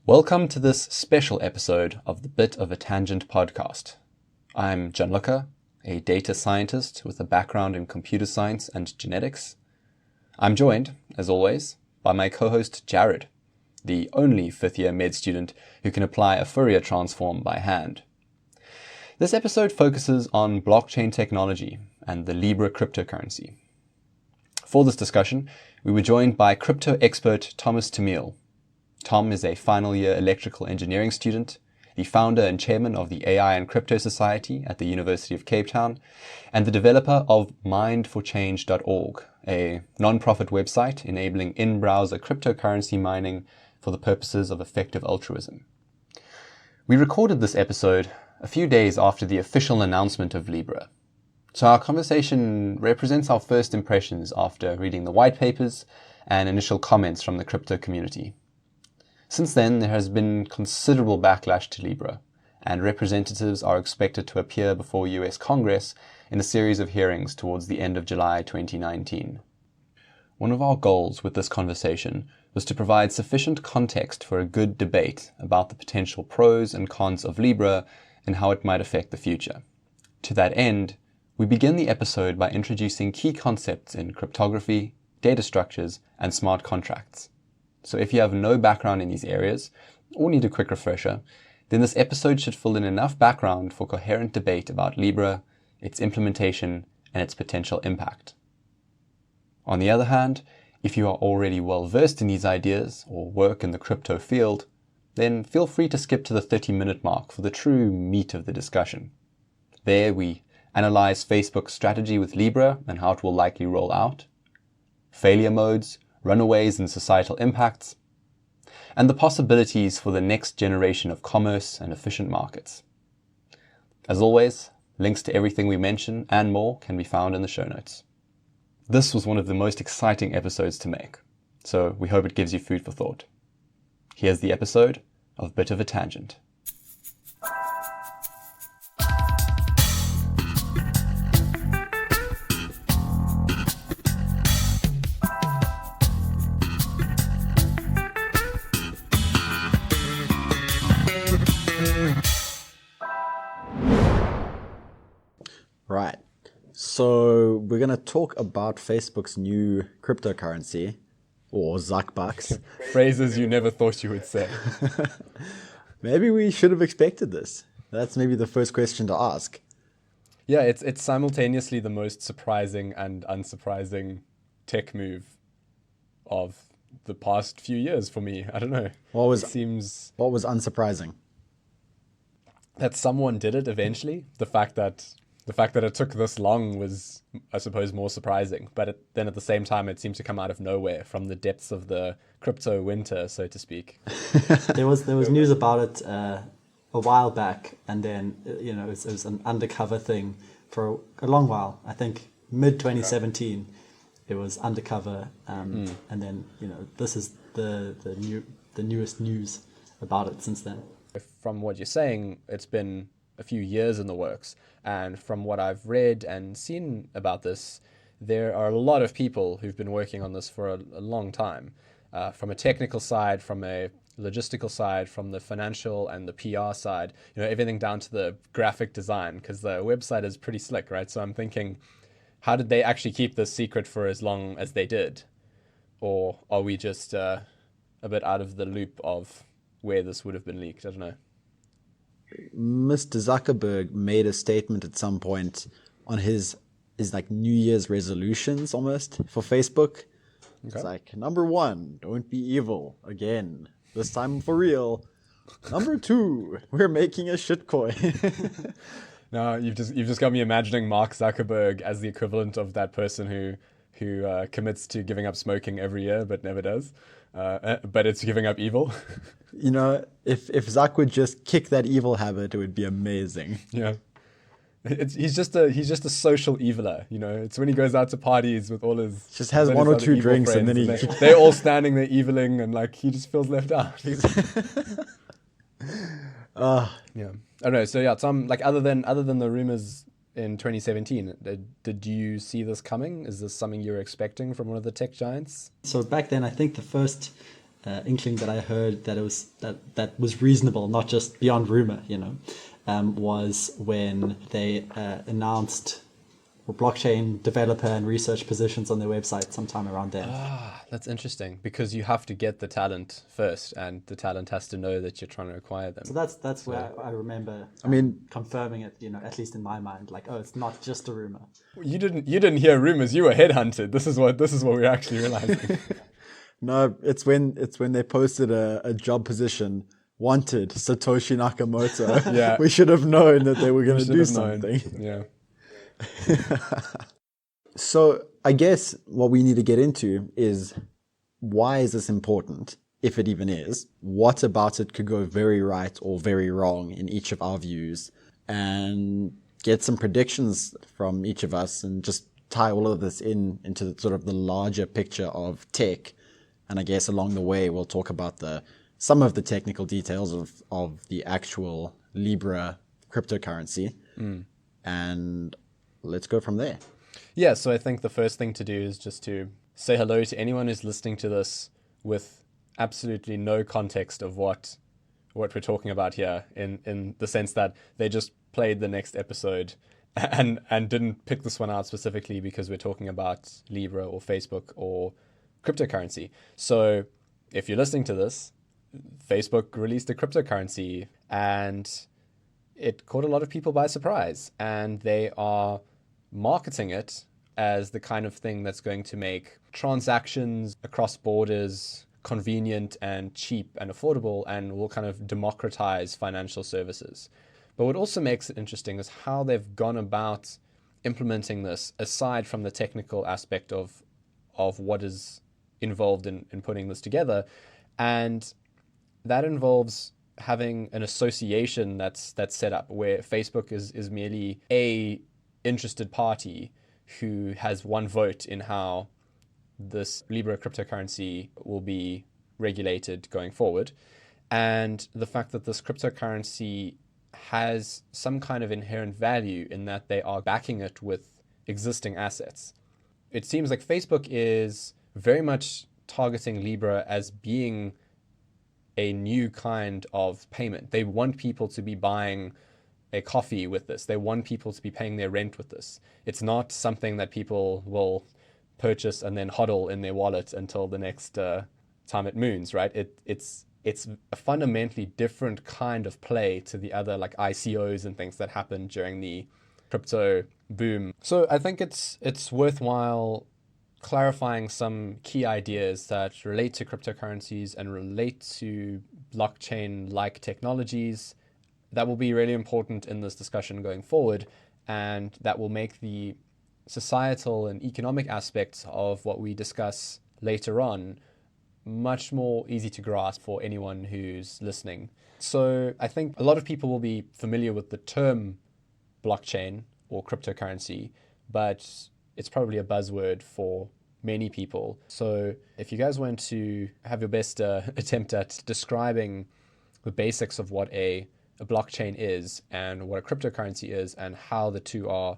Welcome to this special episode of the Bit of a Tangent podcast. I'm Gianluca, a data scientist with a background in computer science and genetics. I'm joined, as always, by my co-host Jared, the only fifth-year med student who can apply a Fourier transform by hand. This episode focuses on blockchain technology and the Libra cryptocurrency. For this discussion, we were joined by crypto expert Thomas Tamil. Tom is a final year electrical engineering student, the founder and chairman of the AI and Crypto Society at the University of Cape Town, and the developer of mindforchange.org, a non-profit website enabling in-browser cryptocurrency mining for the purposes of effective altruism. We recorded this episode a few days after the official announcement of Libra. So our conversation represents our first impressions after reading the white papers and initial comments from the crypto community. Since then, there has been considerable backlash to Libra, and representatives are expected to appear before US Congress in a series of hearings towards the end of July 2019. One of our goals with this conversation was to provide sufficient context for a good debate about the potential pros and cons of Libra and how it might affect the future. To that end, we begin the episode by introducing key concepts in cryptography, data structures, and smart contracts. So if you have no background in these areas, or need a quick refresher, then this episode should fill in enough background for coherent debate about Libra, its implementation, and its potential impact. On the other hand, if you are already well versed in these ideas or work in the crypto field, then feel free to skip to the 30-minute mark for the true meat of the discussion. There we analyze Facebook's strategy with Libra and how it will likely roll out, failure modes, runaways and societal impacts, and the possibilities for the next generation of commerce and efficient markets. As always, links to everything we mention and more can be found in the show notes. This was one of the most exciting episodes to make, so we hope it gives you food for thought. Here's the episode of Bit of a Tangent. Right. So we're going to talk about Facebook's new cryptocurrency, or Zuckbucks. Phrases you never thought you would say. Maybe we should have expected this. That's maybe the first question to ask. Yeah, it's simultaneously the most surprising and unsurprising tech move of the past few years for me. I don't know. What was unsurprising? That someone did it eventually. The fact that it took this long was, I suppose, more surprising. But then at the same time, it seemed to come out of nowhere from the depths of the crypto winter, so to speak. There was news about it a while back, and then it was an undercover thing for a long while. I think mid 2017, it was undercover, and then this is the newest news about it since then. From what you're saying, it's been a few years in the works. And from what I've read and seen about this, there are a lot of people who've been working on this for a long time. From a technical side, from a logistical side, from the financial and the PR side, everything down to the graphic design, because the website is pretty slick, right? So I'm thinking, how did they actually keep this secret for as long as they did? Or are we just a bit out of the loop of where this would have been leaked? I don't know. Mr. Zuckerberg made a statement at some point on his like New Year's resolutions almost for Facebook. Okay. It's like, number 1, don't be evil again. This time for real. Number 2, we're making a shitcoin. No, you've just got me imagining Mark Zuckerberg as the equivalent of that person who commits to giving up smoking every year but never does. But it's giving up evil. If Zuck would just kick that evil habit, it would be amazing. Yeah. He's just a social eviler, It's when he goes out to parties with all his... Just has 1 or 2 drinks and then they're all standing there eviling and he just feels left out. Yeah. I don't know. So yeah, Tom, other than the rumors in 2017, did you see this coming? Is this something you were expecting from one of the tech giants? So back then, I think the first inkling that I heard that it was that was reasonable, not just beyond rumor, was when they announced blockchain developer and research positions on their website sometime around then. That's interesting, because you have to get the talent first, and the talent has to know that you're trying to acquire them. So that's where I remember confirming it, at least in my mind, like, oh, it's not just a rumor. You didn't hear rumors, you were headhunted. This is what we're actually realizing. No, it's when they posted a job position, wanted Satoshi Nakamoto. Yeah. We should have known that they were going to do something. Yeah. So I guess what we need to get into is, why is this important, if it even is? What about it could go very right or very wrong in each of our views, and get some predictions from each of us, and just tie all of this into sort of the larger picture of tech. And I guess along the way, we'll talk about some of the technical details of the actual Libra cryptocurrency. And let's go from there. Yeah, so I think the first thing to do is just to say hello to anyone who's listening to this with absolutely no context of what we're talking about here, in the sense that they just played the next episode and didn't pick this one out specifically because we're talking about Libra or Facebook or cryptocurrency. So if you're listening to this, Facebook released a cryptocurrency and it caught a lot of people by surprise, and they are marketing it as the kind of thing that's going to make transactions across borders convenient and cheap and affordable, and will kind of democratize financial services. But what also makes it interesting is how they've gone about implementing this, aside from the technical aspect of what is involved in putting this together. And that involves having an association that's set up, where Facebook is merely a interested party who has one vote in how this Libra cryptocurrency will be regulated going forward. And the fact that this cryptocurrency has some kind of inherent value in that they are backing it with existing assets. It seems like Facebook is very much targeting Libra as being a new kind of payment. They want people to be buying a coffee with this. They want people to be paying their rent with this. It's not something that people will purchase and then hodl in their wallet until the next time it moons, right? It's a fundamentally different kind of play to the other like ICOs and things that happened during the crypto boom. So I think it's worthwhile clarifying some key ideas that relate to cryptocurrencies and relate to blockchain-like technologies that will be really important in this discussion going forward, and that will make the societal and economic aspects of what we discuss later on much more easy to grasp for anyone who's listening. So I think a lot of people will be familiar with the term blockchain or cryptocurrency, but it's probably a buzzword for many people. So if you guys want to have your best attempt at describing the basics of what a blockchain is and what a cryptocurrency is and how the two are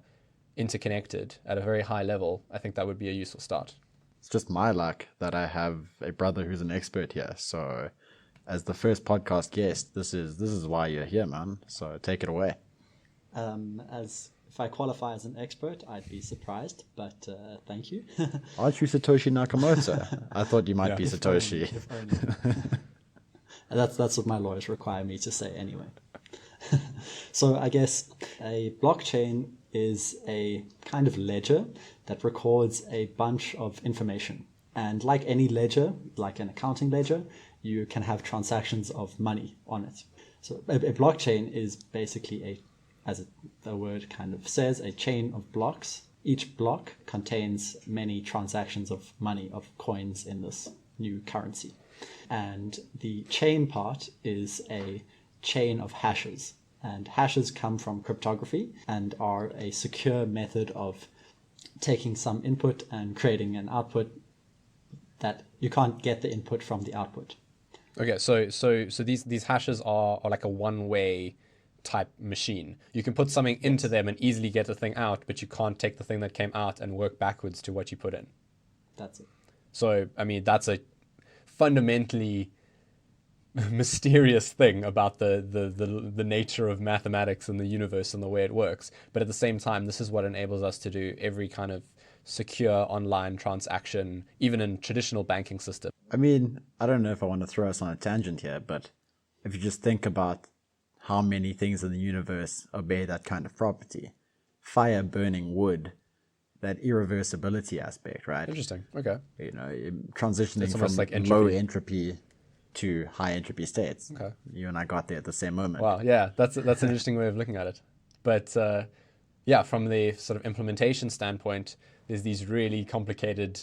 interconnected at a very high level, I think that would be a useful start. It's just my luck that I have a brother who's an expert here. So as the first podcast guest, this is why you're here, man. So take it away. As if I qualify as an expert, I'd be surprised, but thank you. Aren't you Satoshi Nakamoto? I thought you might be Satoshi. If only. That's what my lawyers require me to say anyway. So I guess a blockchain is a kind of ledger that records a bunch of information. And like any ledger, like an accounting ledger, you can have transactions of money on it. So a blockchain is basically as the word kind of says, a chain of blocks. Each block contains many transactions of money, of coins in this new currency. And the chain part is a chain of hashes. And hashes come from cryptography and are a secure method of taking some input and creating an output that you can't get the input from the output. Okay, so these hashes are like a one-way type machine. You can put something into them and easily get the thing out, but you can't take the thing that came out and work backwards to what you put in. That's it. So, I mean, that's fundamentally mysterious thing about the nature of mathematics and the universe and the way it works. But at the same time, this is what enables us to do every kind of secure online transaction, even in traditional banking systems. I mean, I don't know if I want to throw us on a tangent here, but if you just think about how many things in the universe obey that kind of property, fire, burning wood, that irreversibility aspect, right? Interesting. Okay. You know, transitioning It's from almost like low entropy. entropy to high entropy states. Okay. You and I got there at the same moment. Wow. Yeah, that's an interesting way of looking at it. But yeah, from the sort of implementation standpoint, there's these really complicated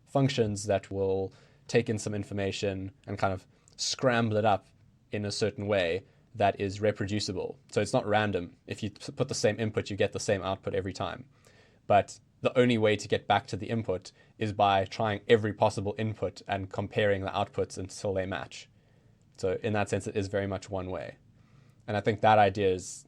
functions that will take in some information and kind of scramble it up in a certain way that is reproducible. So it's not random. If you put the same input, you get the same output every time. But the only way to get back to the input is by trying every possible input and comparing the outputs until they match. So in that sense, it is very much one way. And I think that idea is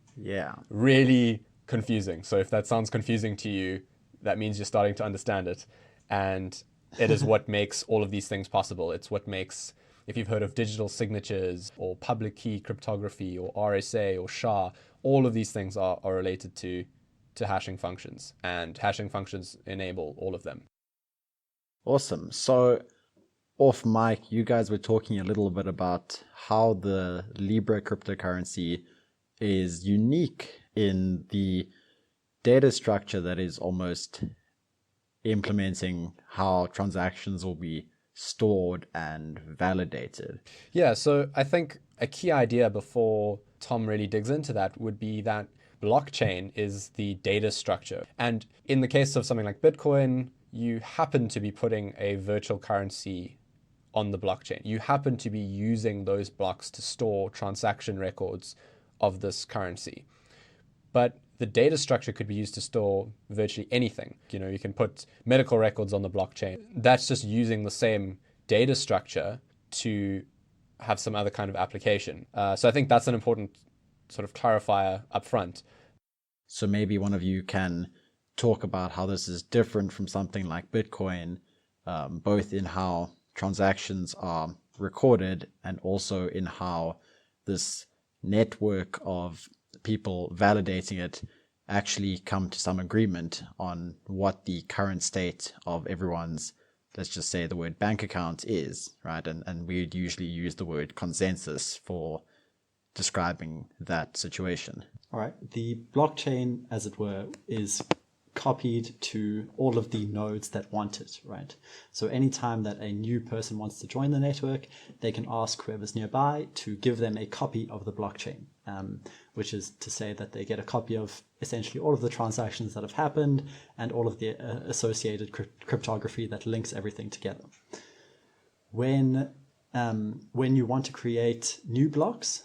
really confusing. So if that sounds confusing to you, that means you're starting to understand it. And it is what makes all of these things possible. It's what makes, if you've heard of digital signatures or public key cryptography or RSA or SHA, all of these things are related to hashing functions. And hashing functions enable all of them. Awesome. So off mic, you guys were talking a little bit about how the Libra cryptocurrency is unique in the data structure that is almost implementing how transactions will be stored and validated. Yeah, so I think a key idea before Tom really digs into that would be that blockchain is the data structure. And in the case of something like Bitcoin, you happen to be putting a virtual currency on the blockchain. You happen to be using those blocks to store transaction records of this currency. But the data structure could be used to store virtually anything. You know, you can put medical records on the blockchain. That's just using the same data structure to have some other kind of application. So I think that's an important sort of clarifier up front. So maybe one of you can talk about how this is different from something like Bitcoin, both in how transactions are recorded and also in how this network of people validating it actually come to some agreement on what the current state of everyone's, let's just say the word bank account is, right? And we'd usually use the word consensus for describing that situation. All right. The blockchain, as it were, is copied to all of the nodes that want it, right? So anytime that a new person wants to join the network, they can ask whoever's nearby to give them a copy of the blockchain, which is to say that they get a copy of essentially all of the transactions that have happened and all of the associated cryptography that links everything together. When you want to create new blocks,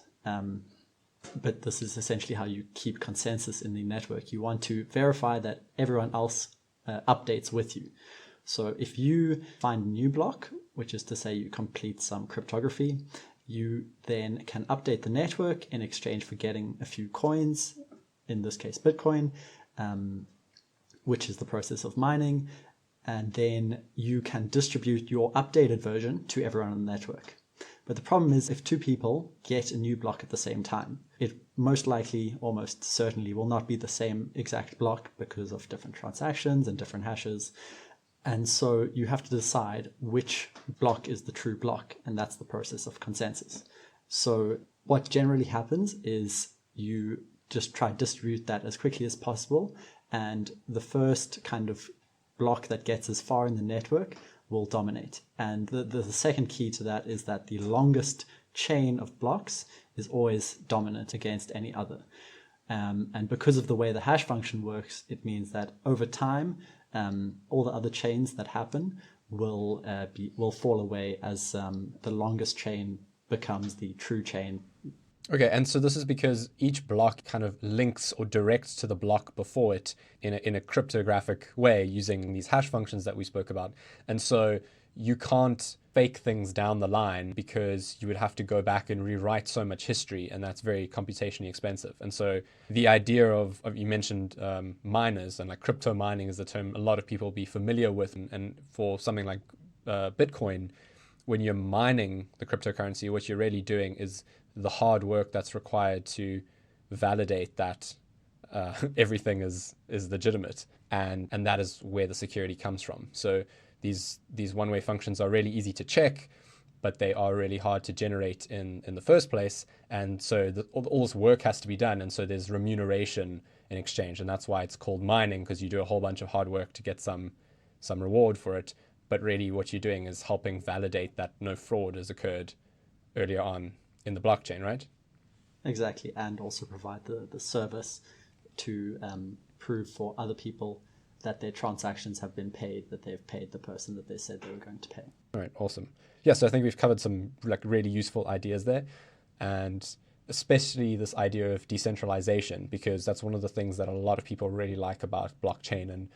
but this is essentially how you keep consensus in the network. You want to verify that everyone else updates with you. So if you find a new block, which is to say you complete some cryptography, you then can update the network in exchange for getting a few coins, in this case Bitcoin, which is the process of mining. And then you can distribute your updated version to everyone on the network. But the problem is if two people get a new block at the same time, it most likely, almost certainly, will not be the same exact block because of different transactions and different hashes. And so you have to decide which block is the true block, and that's the process of consensus. So what generally happens is you just try to distribute that as quickly as possible, and the first kind of block that gets as far in the network will dominate. And the second key to that is that the longest chain of blocks is always dominant against any other. And because of the way the hash function works, it means that over time, all the other chains that happen will fall away as the longest chain becomes the true chain. Okay, and so this is because each block kind of links or directs to the block before it in a cryptographic way using these hash functions that we spoke about. And so you can't fake things down the line because you would have to go back and rewrite so much history, and that's very computationally expensive. And so the idea of you mentioned miners, and like crypto mining is the term a lot of people will be familiar with, and for something like Bitcoin, when you're mining the cryptocurrency, what you're really doing is the hard work that's required to validate that everything is legitimate, and that is where the security comes from. So these one-way functions are really easy to check, but they are really hard to generate in the first place, and so all this work has to be done, and so there's remuneration in exchange, and that's why it's called mining, because you do a whole bunch of hard work to get some reward for it. But really what you're doing is helping validate that no fraud has occurred earlier on in the blockchain, right? Exactly, and also provide the service to prove for other people that their transactions have been paid, that they've paid the person that they said they were going to pay. All right, awesome. Yeah, so I think we've covered some like really useful ideas there, and especially this idea of decentralization, because that's one of the things that a lot of people really like about blockchain and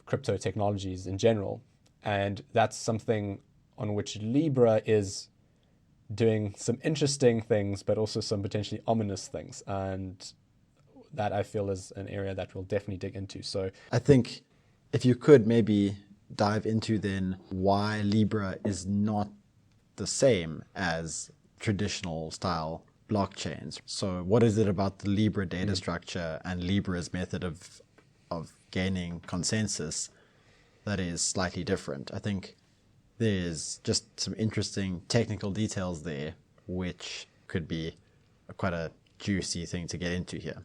crypto technologies in general. And that's something on which Libra is doing some interesting things, but also some potentially ominous things. And that I feel is an area that we'll definitely dig into. So I think if you could maybe dive into then why Libra is not the same as traditional style blockchains. So what is it about the Libra data structure and Libra's method of gaining consensus that is slightly different? I think there's just some interesting technical details there, which could be quite a juicy thing to get into here.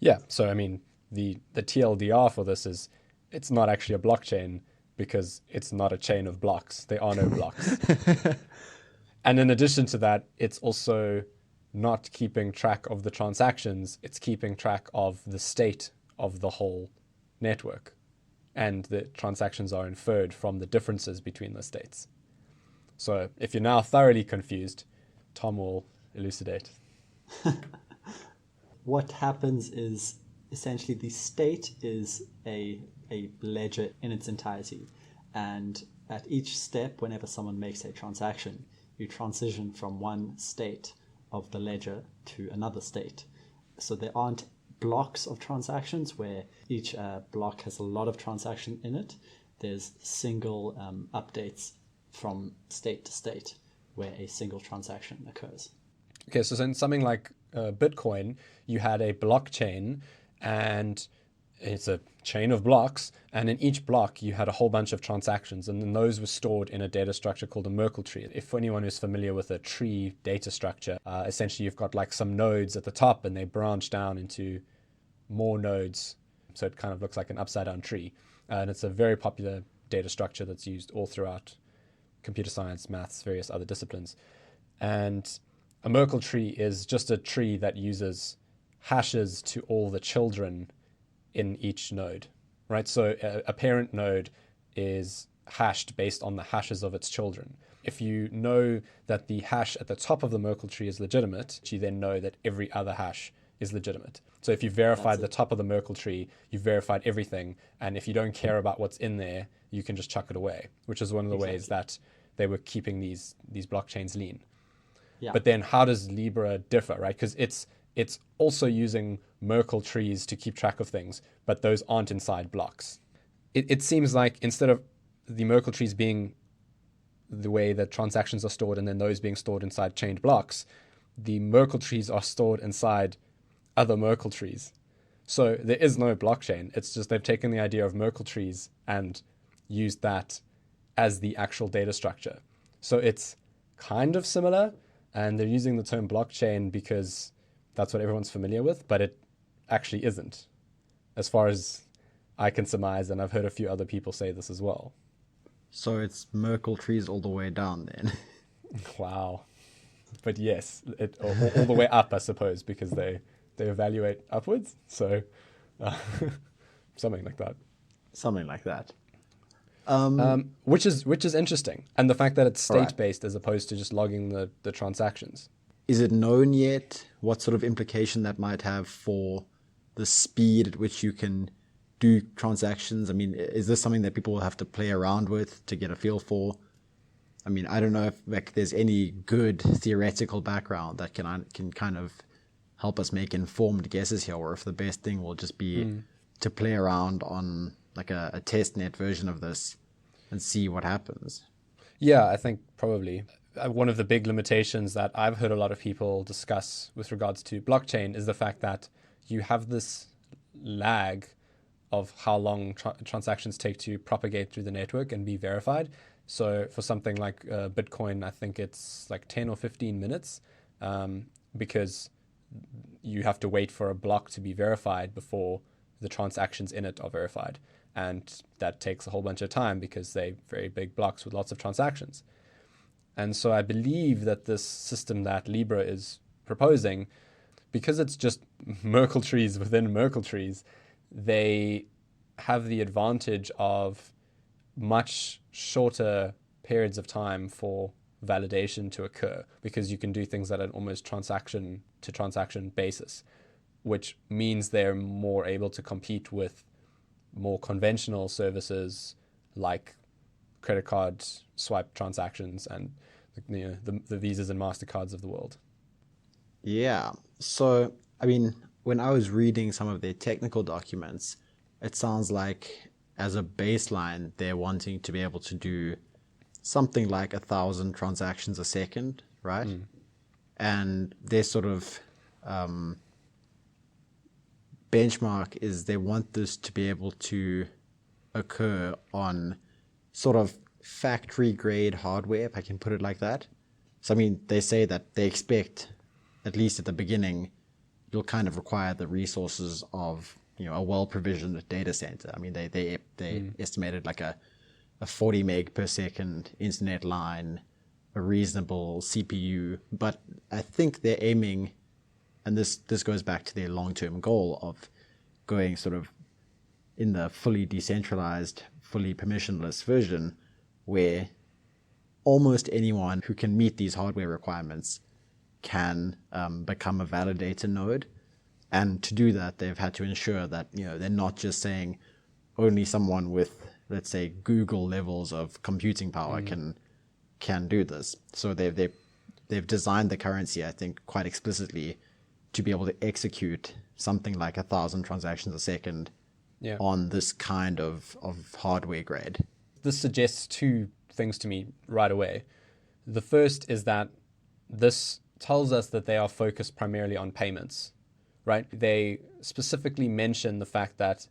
Yeah, so I mean, the TLDR for this is it's not actually a blockchain because it's not a chain of blocks. There are no blocks. And in addition to that, it's also not keeping track of the transactions. It's keeping track of the state of the whole network. And the transactions are inferred from the differences between the states. So if you're now thoroughly confused, Tom will elucidate. What happens is essentially the state is a ledger in its entirety. And at each step, whenever someone makes a transaction, you transition from one state of the ledger to another state. So there aren't blocks of transactions where each block has a lot of transaction in it. There's single updates from state to state where a single transaction occurs. Okay, so in something like Bitcoin, you had a blockchain, and it's a chain of blocks, and in each block you had a whole bunch of transactions, and then those were stored in a data structure called a Merkle tree. If anyone who's familiar with a tree data structure, essentially you've got like some nodes at the top, and they branch down into more nodes, so it kind of looks like an upside down tree. And it's a very popular data structure that's used all throughout computer science, maths, various other disciplines. And a Merkle tree is just a tree that uses hashes to all the children in each node, right? So a parent node is hashed based on the hashes of its children. If you know that the hash at the top of the Merkle tree is legitimate, you then know that every other hash is legitimate. So if you verified the top of the Merkle tree, you verified everything. And if you don't care about what's in there, you can just chuck it away, which is one of the ways that they were keeping these blockchains lean. Yeah. But then how does Libra differ, right? Because it's also using Merkle trees to keep track of things, but those aren't inside blocks. It seems like instead of the Merkle trees being the way that transactions are stored and then those being stored inside chained blocks, the Merkle trees are stored inside other Merkle trees. So there is no blockchain. It's just they've taken the idea of Merkle trees and used that as the actual data structure. So it's kind of similar, and they're using the term blockchain because that's what everyone's familiar with, but it actually isn't, as far as I can surmise, and I've heard a few other people say this as well. So it's Merkle trees all the way down then. Wow. But yes, all the way up, I suppose, because they evaluate upwards. So something like that. Something like that. Which is interesting. And the fact that it's state-based as opposed to just logging the transactions. Is it known yet what sort of implication that might have for the speed at which you can do transactions? I mean, is this something that people will have to play around with to get a feel for? I mean, I don't know if there's any good theoretical background that can kind of help us make informed guesses here, or if the best thing will just be to play around on like a test net version of this and see what happens. Yeah, I think probably. One of the big limitations that I've heard a lot of people discuss with regards to blockchain is the fact that you have this lag of how long transactions take to propagate through the network and be verified. So for something like Bitcoin, I think it's like 10 or 15 minutes because you have to wait for a block to be verified before the transactions in it are verified. And that takes a whole bunch of time because they're very big blocks with lots of transactions. And so I believe that this system that Libra is proposing, because it's just Merkle trees within Merkle trees, they have the advantage of much shorter periods of time for validation to occur, because you can do things at an almost transaction to transaction basis, which means they're more able to compete with more conventional services like credit card swipe transactions and the Visas and MasterCards of the world. Yeah. So, I mean, when I was reading some of their technical documents, it sounds like as a baseline, they're wanting to be able to do something like 1,000 transactions a second, right? And their sort of benchmark is they want this to be able to occur on sort of factory grade hardware, if I can put it like that. So, I mean, they say that they expect, at least at the beginning, you'll kind of require the resources of, a well-provisioned data center. I mean, they estimated like a 40 meg per second internet line, a reasonable CPU, but I think they're aiming, and this goes back to their long-term goal of going sort of in the fully decentralized, fully permissionless version, where almost anyone who can meet these hardware requirements can become a validator node. And to do that, they've had to ensure that they're not just saying only someone with, let's say, Google levels of computing power can do this. So they've designed the currency, I think, quite explicitly to be able to execute something like 1,000 transactions a second on this kind of hardware grade. This suggests two things to me right away. The first is that this tells us that they are focused primarily on payments, right? They specifically mention the fact that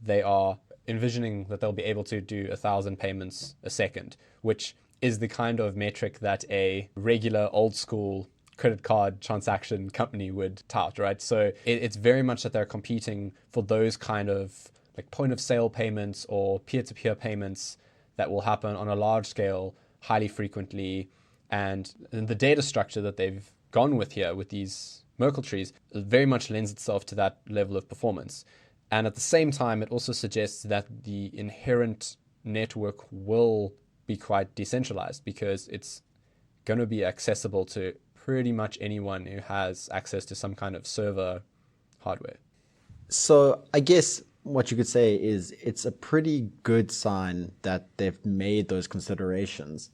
they are envisioning that they'll be able to do 1,000 payments a second, which is the kind of metric that a regular old school credit card transaction company would tout, right? So it's very much that they're competing for those kind of like point of sale payments or peer-to-peer payments that will happen on a large scale, highly frequently. And the data structure that they've gone with here with these Merkle trees very much lends itself to that level of performance. And at the same time, it also suggests that the inherent network will be quite decentralized because it's going to be accessible to pretty much anyone who has access to some kind of server hardware. So I guess what you could say is it's a pretty good sign that they've made those considerations.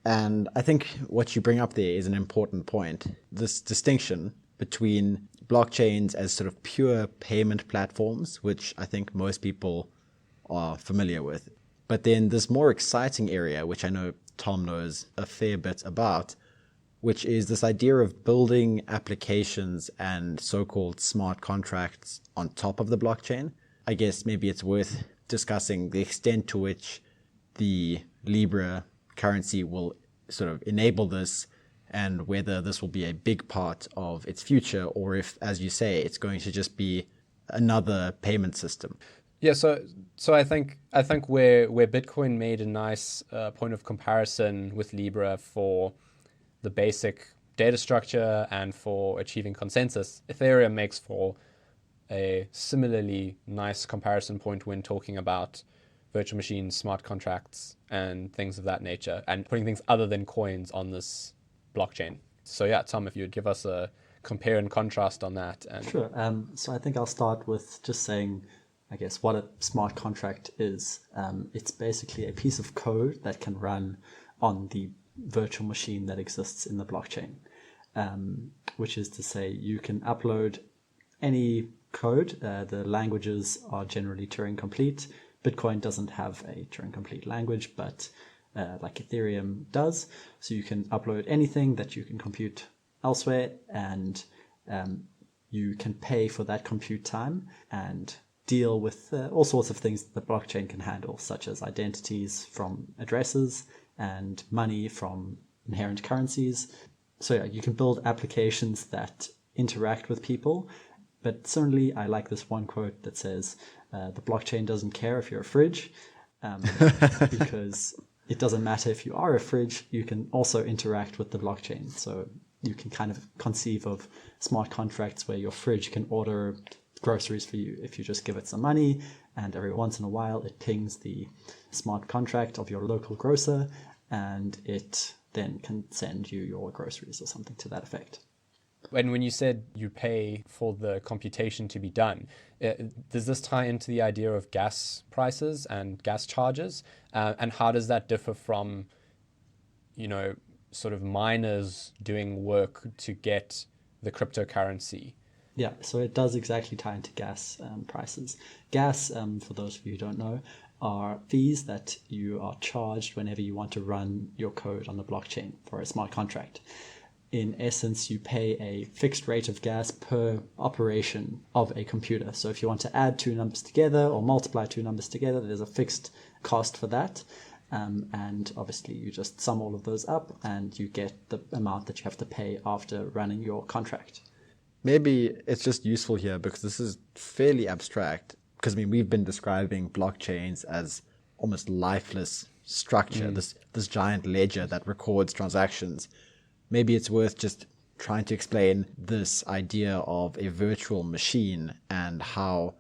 And I think what you bring up there is an important point. This distinction between blockchains as sort of pure payment platforms, which I think most people are familiar with. But then this more exciting area, which I know Tom knows a fair bit about, which is this idea of building applications and so-called smart contracts on top of the blockchain. I guess maybe it's worth discussing the extent to which the Libra currency will sort of enable this and whether this will be a big part of its future or if, as you say, it's going to just be another payment system. Yeah, so I think where Bitcoin made a nice point of comparison with Libra for the basic data structure and for achieving consensus, Ethereum makes for a similarly nice comparison point when talking about virtual machines, smart contracts, and things of that nature, and putting things other than coins on this blockchain. So yeah, Tom, if you would give us a compare and contrast on that. And Sure. So I think I'll start with just saying, I guess, what a smart contract is. It's basically a piece of code that can run on the virtual machine that exists in the blockchain, which is to say you can upload any code. The languages are generally Turing complete. Bitcoin doesn't have a Turing complete language, but like Ethereum does. So you can upload anything that you can compute elsewhere, and you can pay for that compute time and deal with all sorts of things that the blockchain can handle, such as identities from addresses and money from inherent currencies. So yeah, you can build applications that interact with people. But similarly, I like this one quote that says, the blockchain doesn't care if you're a fridge, because it doesn't matter if you are a fridge, you can also interact with the blockchain. So you can kind of conceive of smart contracts where your fridge can order groceries for you if you just give it some money, and every once in a while it pings the smart contract of your local grocer, and it then can send you your groceries or something to that effect. And when you said you pay for the computation to be done, does this tie into the idea of gas prices and gas charges? And how does that differ from, sort of miners doing work to get the cryptocurrency? Yeah, so it does exactly tie into gas prices. Gas, for those of you who don't know, are fees that you are charged whenever you want to run your code on the blockchain for a smart contract. In essence, you pay a fixed rate of gas per operation of a computer. So if you want to add two numbers together or multiply two numbers together, there's a fixed cost for that. And obviously you just sum all of those up and you get the amount that you have to pay after running your contract. Maybe it's just useful here because this is fairly abstract. Because we've been describing blockchains as almost lifeless structure, this giant ledger that records transactions. Maybe it's worth just trying to explain this idea of a virtual machine and how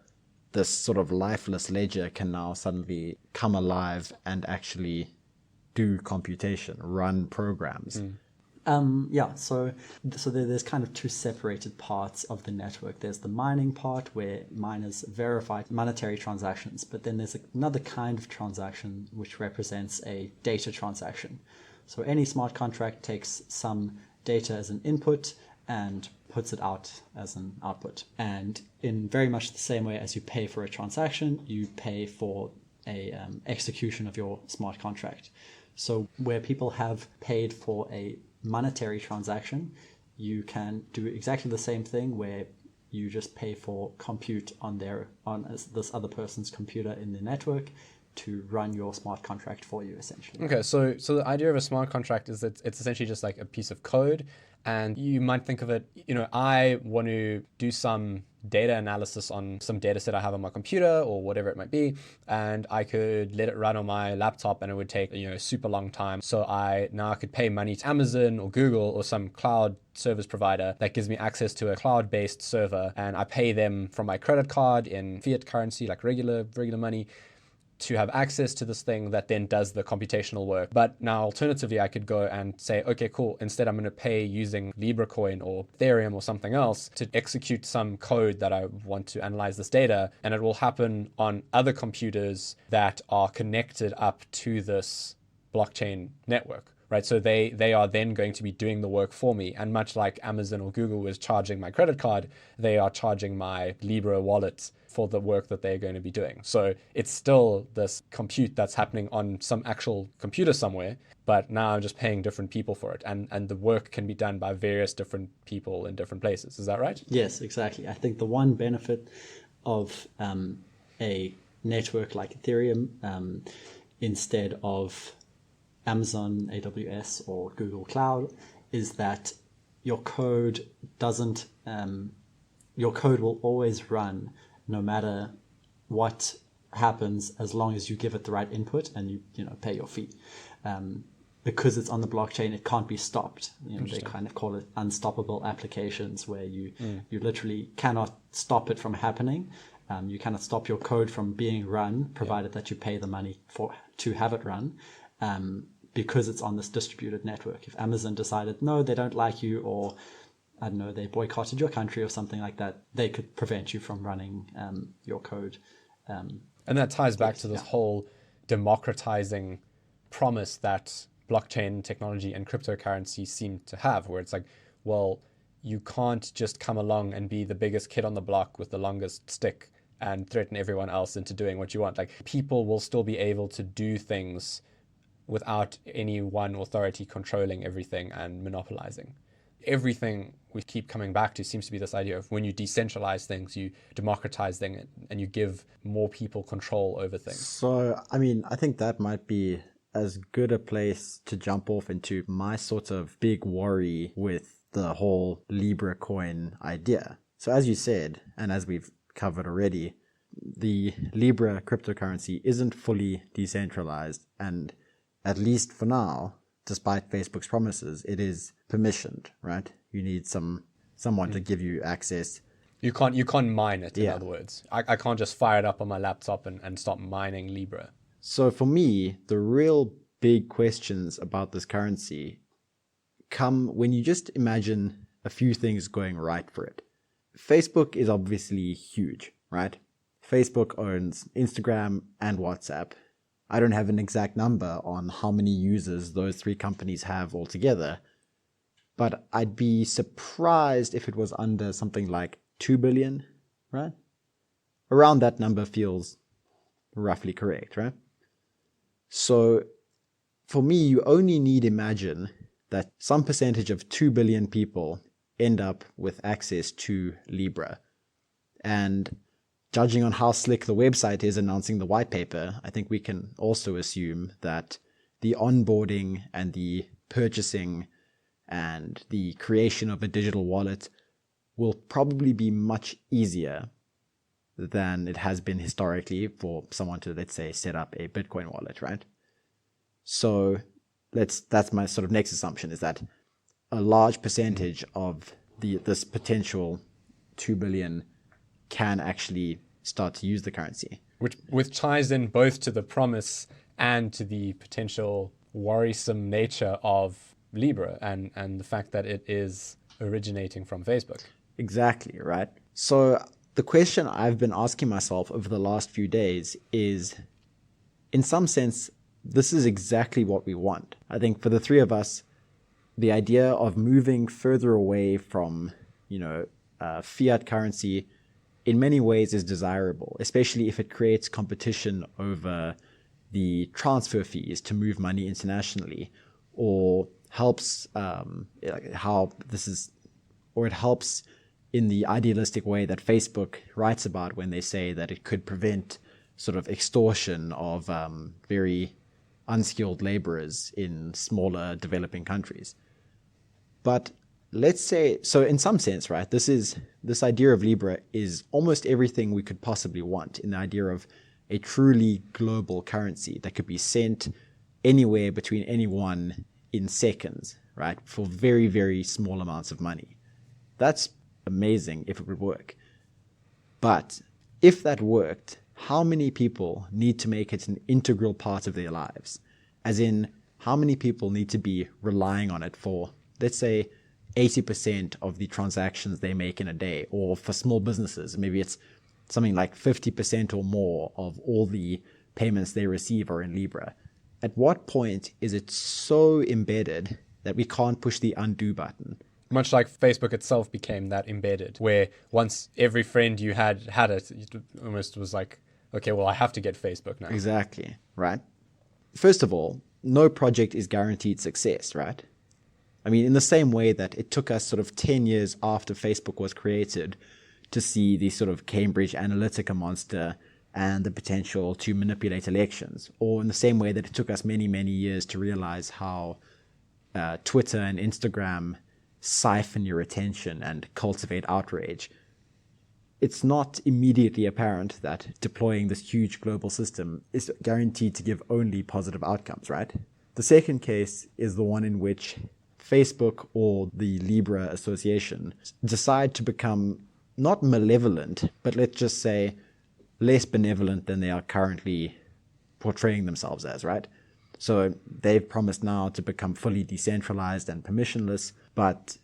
this sort of lifeless ledger can now suddenly come alive and actually do computation, run programs. So there's kind of two separated parts of the network. There's the mining part where miners verify monetary transactions, but then there's another kind of transaction which represents a data transaction. So any smart contract takes some data as an input and puts it out as an output. And in very much the same way as you pay for a transaction, you pay for a execution of your smart contract. So where people have paid for a monetary transaction, you can do exactly the same thing where you just pay for compute on this other person's computer in the network to run your smart contract for you, essentially. Okay, so the idea of a smart contract is that it's essentially just like a piece of code, and you might think of it, I want to do some data analysis on some data set I have on my computer or whatever it might be, and I could let it run on my laptop and it would take, a super long time. So I could pay money to Amazon or Google or some cloud service provider that gives me access to a cloud-based server, and I pay them from my credit card in fiat currency, like regular money, to have access to this thing that then does the computational work. But now alternatively, I could go and say, okay, cool, instead I'm going to pay using Libra coin or Ethereum or something else to execute some code that I want to analyze this data, and it will happen on other computers that are connected up to this blockchain network. Right, so they are then going to be doing the work for me. And much like Amazon or Google was charging my credit card, they are charging my Libra wallet for the work that they're going to be doing. So it's still this compute that's happening on some actual computer somewhere, but now I'm just paying different people for it. And the work can be done by various different people in different places. Is that right? Yes, exactly. I think the one benefit of a network like Ethereum, instead of Amazon, AWS, or Google Cloud, is that your code will always run no matter what happens, as long as you give it the right input and you pay your fee. Because it's on the blockchain, it can't be stopped. They kind of call it unstoppable applications, where you literally cannot stop it from happening. You cannot stop your code from being run, provided that you pay the money to have it run. Because it's on this distributed network. If Amazon decided, no, they don't like you, or I don't know, they boycotted your country or something like that, they could prevent you from running your code. And that ties back to this whole democratizing promise that blockchain technology and cryptocurrency seem to have, where it's like, well, you can't just come along and be the biggest kid on the block with the longest stick and threaten everyone else into doing what you want. Like, people will still be able to do things without any one authority controlling everything and monopolizing. Everything we keep coming back to seems to be this idea of when you decentralize things, you democratize things, and you give more people control over things. So, I mean, I think that might be as good a place to jump off into my sort of big worry with the whole Libra coin idea. So as you said, and as we've covered already, the Libra cryptocurrency isn't fully decentralized, and at least for now, despite Facebook's promises, it is permissioned, right? You need someone to give you access. You can't mine it, in other words. I can't just fire it up on my laptop and start mining Libra. So for me, the real big questions about this currency come when you just imagine a few things going right for it. Facebook is obviously huge, right? Facebook owns Instagram and WhatsApp. I don't have an exact number on how many users those three companies have altogether, but I'd be surprised if it was under something like 2 billion, right? Around that number feels roughly correct, right? So for me, you only need imagine that some percentage of 2 billion people end up with access to Libra. And judging on how slick the website is announcing the white paper, I think we can also assume that the onboarding and the purchasing and the creation of a digital wallet will probably be much easier than it has been historically for someone to, let's say, set up a Bitcoin wallet, right? So that's my sort of next assumption, is that a large percentage of this potential 2 billion can actually start to use the currency. Which ties in both to the promise and to the potential worrisome nature of Libra and the fact that it is originating from Facebook. Exactly, right? So the question I've been asking myself over the last few days is, in some sense, this is exactly what we want. I think for the three of us, the idea of moving further away from, fiat currency in many ways is desirable, especially if it creates competition over the transfer fees to move money internationally, or helps it helps in the idealistic way that Facebook writes about when they say that it could prevent sort of extortion of very unskilled laborers in smaller developing countries. But let's say, so in some sense, right, this idea of Libra is almost everything we could possibly want in the idea of a truly global currency that could be sent anywhere between anyone in seconds, right, for very, very small amounts of money. That's amazing if it would work. But if that worked, how many people need to make it an integral part of their lives? As in, how many people need to be relying on it for, let's say, 80% of the transactions they make in a day? Or for small businesses, maybe it's something like 50% or more of all the payments they receive are in Libra. At what point is it so embedded that we can't push the undo button? Much like Facebook itself became that embedded, where once every friend you had it, it almost was like, okay, well, I have to get Facebook now. Exactly, right? First of all, no project is guaranteed success, right? I mean, in the same way that it took us sort of 10 years after Facebook was created to see the sort of Cambridge Analytica monster and the potential to manipulate elections, or in the same way that it took us many, many years to realize how Twitter and Instagram siphon your attention and cultivate outrage. It's not immediately apparent that deploying this huge global system is guaranteed to give only positive outcomes, right? The second case is the one in which Facebook or the Libra Association decide to become not malevolent, but let's just say less benevolent than they are currently portraying themselves as, right? So they've promised now to become fully decentralized and permissionless, but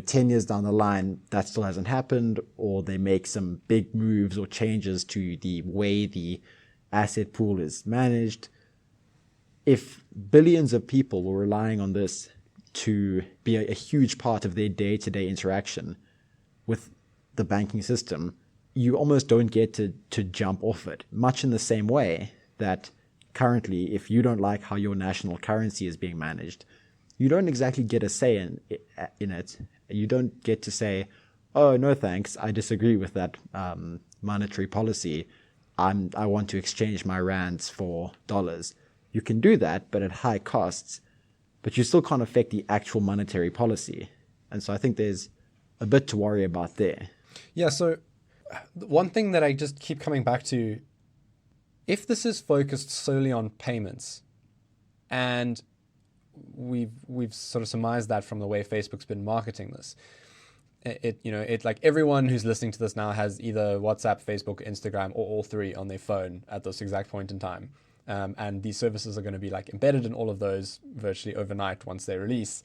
10 years down the line, that still hasn't happened, or they make some big moves or changes to the way the asset pool is managed. If billions of people were relying on this to be a huge part of their day-to-day interaction with the banking system, you almost don't get to jump off it, much in the same way that currently, if you don't like how your national currency is being managed, you don't exactly get a say in it. You don't get to say, oh, no thanks, I disagree with that monetary policy. I want to exchange my rands for dollars. You can do that, but at high costs. But you still can't affect the actual monetary policy. And so I think there's a bit to worry about there. Yeah, so one thing that I just keep coming back to, if this is focused solely on payments, and we've sort of surmised that from the way Facebook's been marketing this, it like everyone who's listening to this now has either WhatsApp, Facebook, Instagram, or all three on their phone at this exact point in time. And these services are going to be like embedded in all of those virtually overnight once they release.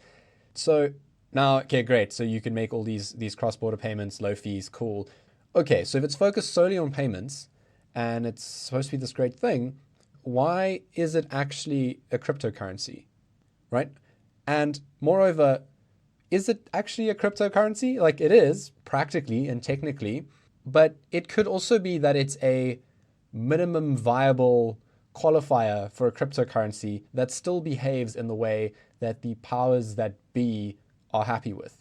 So now, okay, great. So you can make all these cross-border payments, low fees, cool. Okay, so if it's focused solely on payments and it's supposed to be this great thing, why is it actually a cryptocurrency, right? And moreover, is it actually a cryptocurrency? Like, it is practically and technically, but it could also be that it's a minimum viable qualifier for a cryptocurrency that still behaves in the way that the powers that be are happy with.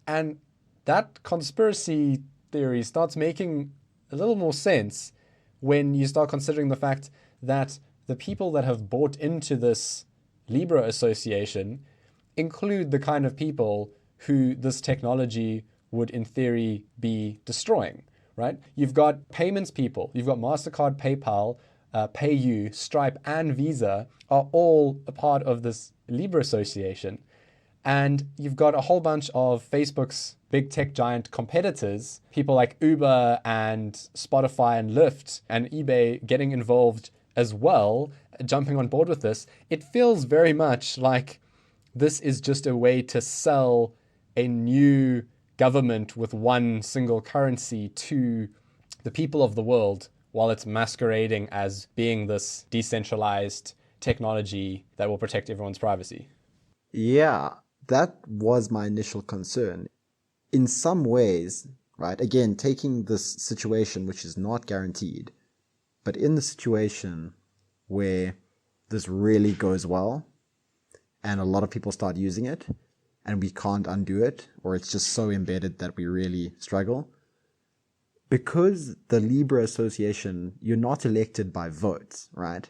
And that conspiracy theory starts making a little more sense when you start considering the fact that the people that have bought into this Libra association include the kind of people who this technology would in theory be destroying, right? You've got payments people, you've got MasterCard, PayPal, PayU, Stripe, and Visa are all a part of this Libra association. And you've got a whole bunch of Facebook's big tech giant competitors, people like Uber and Spotify and Lyft and eBay getting involved as well, jumping on board with this. It feels very much like this is just a way to sell a new government with one single currency to the people of the world, while it's masquerading as being this decentralized technology that will protect everyone's privacy. Yeah, that was my initial concern. In some ways, right, again, taking this situation, which is not guaranteed, but in the situation where this really goes well and a lot of people start using it and we can't undo it, or it's just so embedded that we really struggle, because the Libra Association, you're not elected by votes, right?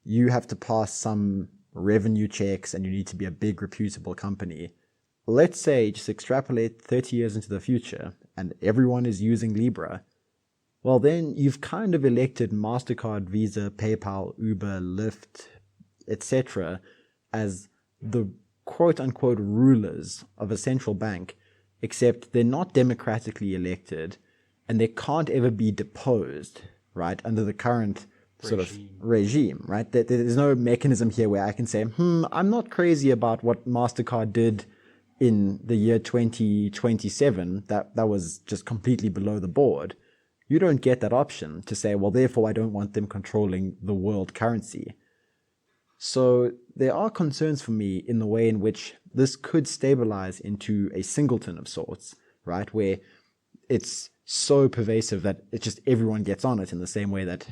You have to pass some revenue checks and you need to be a big, reputable company. Let's say, just extrapolate 30 years into the future and everyone is using Libra. Well, then you've kind of elected MasterCard, Visa, PayPal, Uber, Lyft, etc. as the quote-unquote rulers of a central bank, except they're not democratically elected and they can't ever be deposed, right, under the current sort of regime, right? There's no mechanism here where I can say, I'm not crazy about what MasterCard did in the year 2027. That was just completely below the board. You don't get that option to say, well, therefore I don't want them controlling the world currency. So there are concerns for me in the way in which this could stabilize into a singleton of sorts, right? Where it's so pervasive that it's just everyone gets on it, in the same way that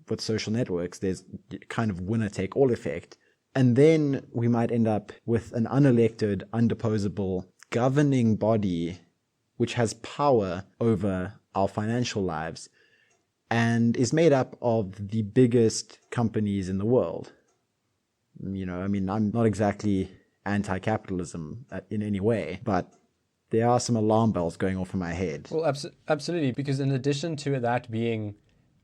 with social networks, there's kind of winner-take-all effect. And then we might end up with an unelected, undeposable governing body which has power over our financial lives and is made up of the biggest companies in the world. You know, I mean, I'm not exactly anti-capitalism in any way, but there are some alarm bells going off in my head. Well, absolutely, because in addition to that being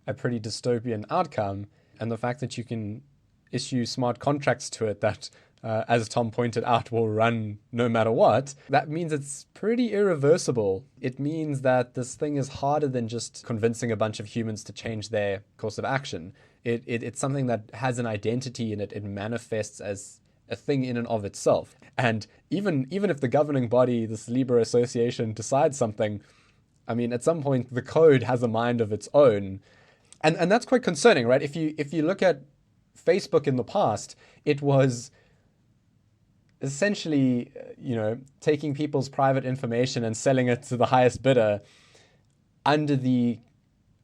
a pretty dystopian outcome, and the fact that you can issue smart contracts to it that, as Tom pointed out, will run no matter what, that means it's pretty irreversible. It means that this thing is harder than just convincing a bunch of humans to change their course of action. It's something that has an identity and it manifests as a thing in and of itself. And even if the governing body, this Libra Association, decides something, I mean, at some point the code has a mind of its own. And that's quite concerning, right? If you look at Facebook in the past, it was essentially, taking people's private information and selling it to the highest bidder under the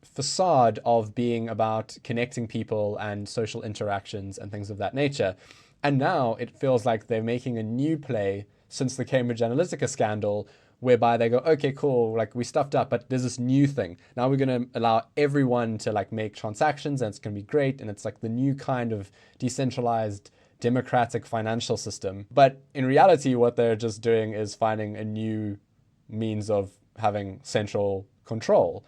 facade of being about connecting people and social interactions and things of that nature. And now it feels like they're making a new play since the Cambridge Analytica scandal, whereby they go, okay, cool, like we stuffed up, but there's this new thing. Now we're going to allow everyone to like make transactions, and it's going to be great. And it's like the new kind of decentralized democratic financial system. But in reality, what they're just doing is finding a new means of having central control.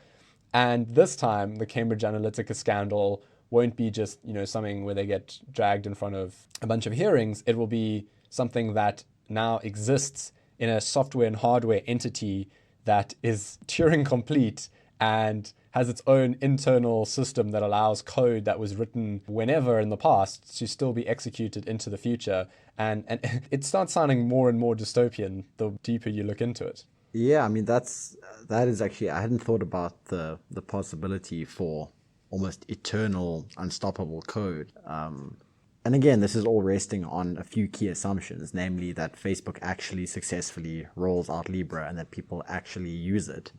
And this time, the Cambridge Analytica scandal won't be just, something where they get dragged in front of a bunch of hearings. It will be something that now exists in a software and hardware entity that is Turing complete and has its own internal system that allows code that was written whenever in the past to still be executed into the future. And it starts sounding more and more dystopian the deeper you look into it. Yeah, I mean, that is actually, I hadn't thought about the possibility for almost eternal, unstoppable code. And again, this is all resting on a few key assumptions, namely that Facebook actually successfully rolls out Libra and that people actually use it.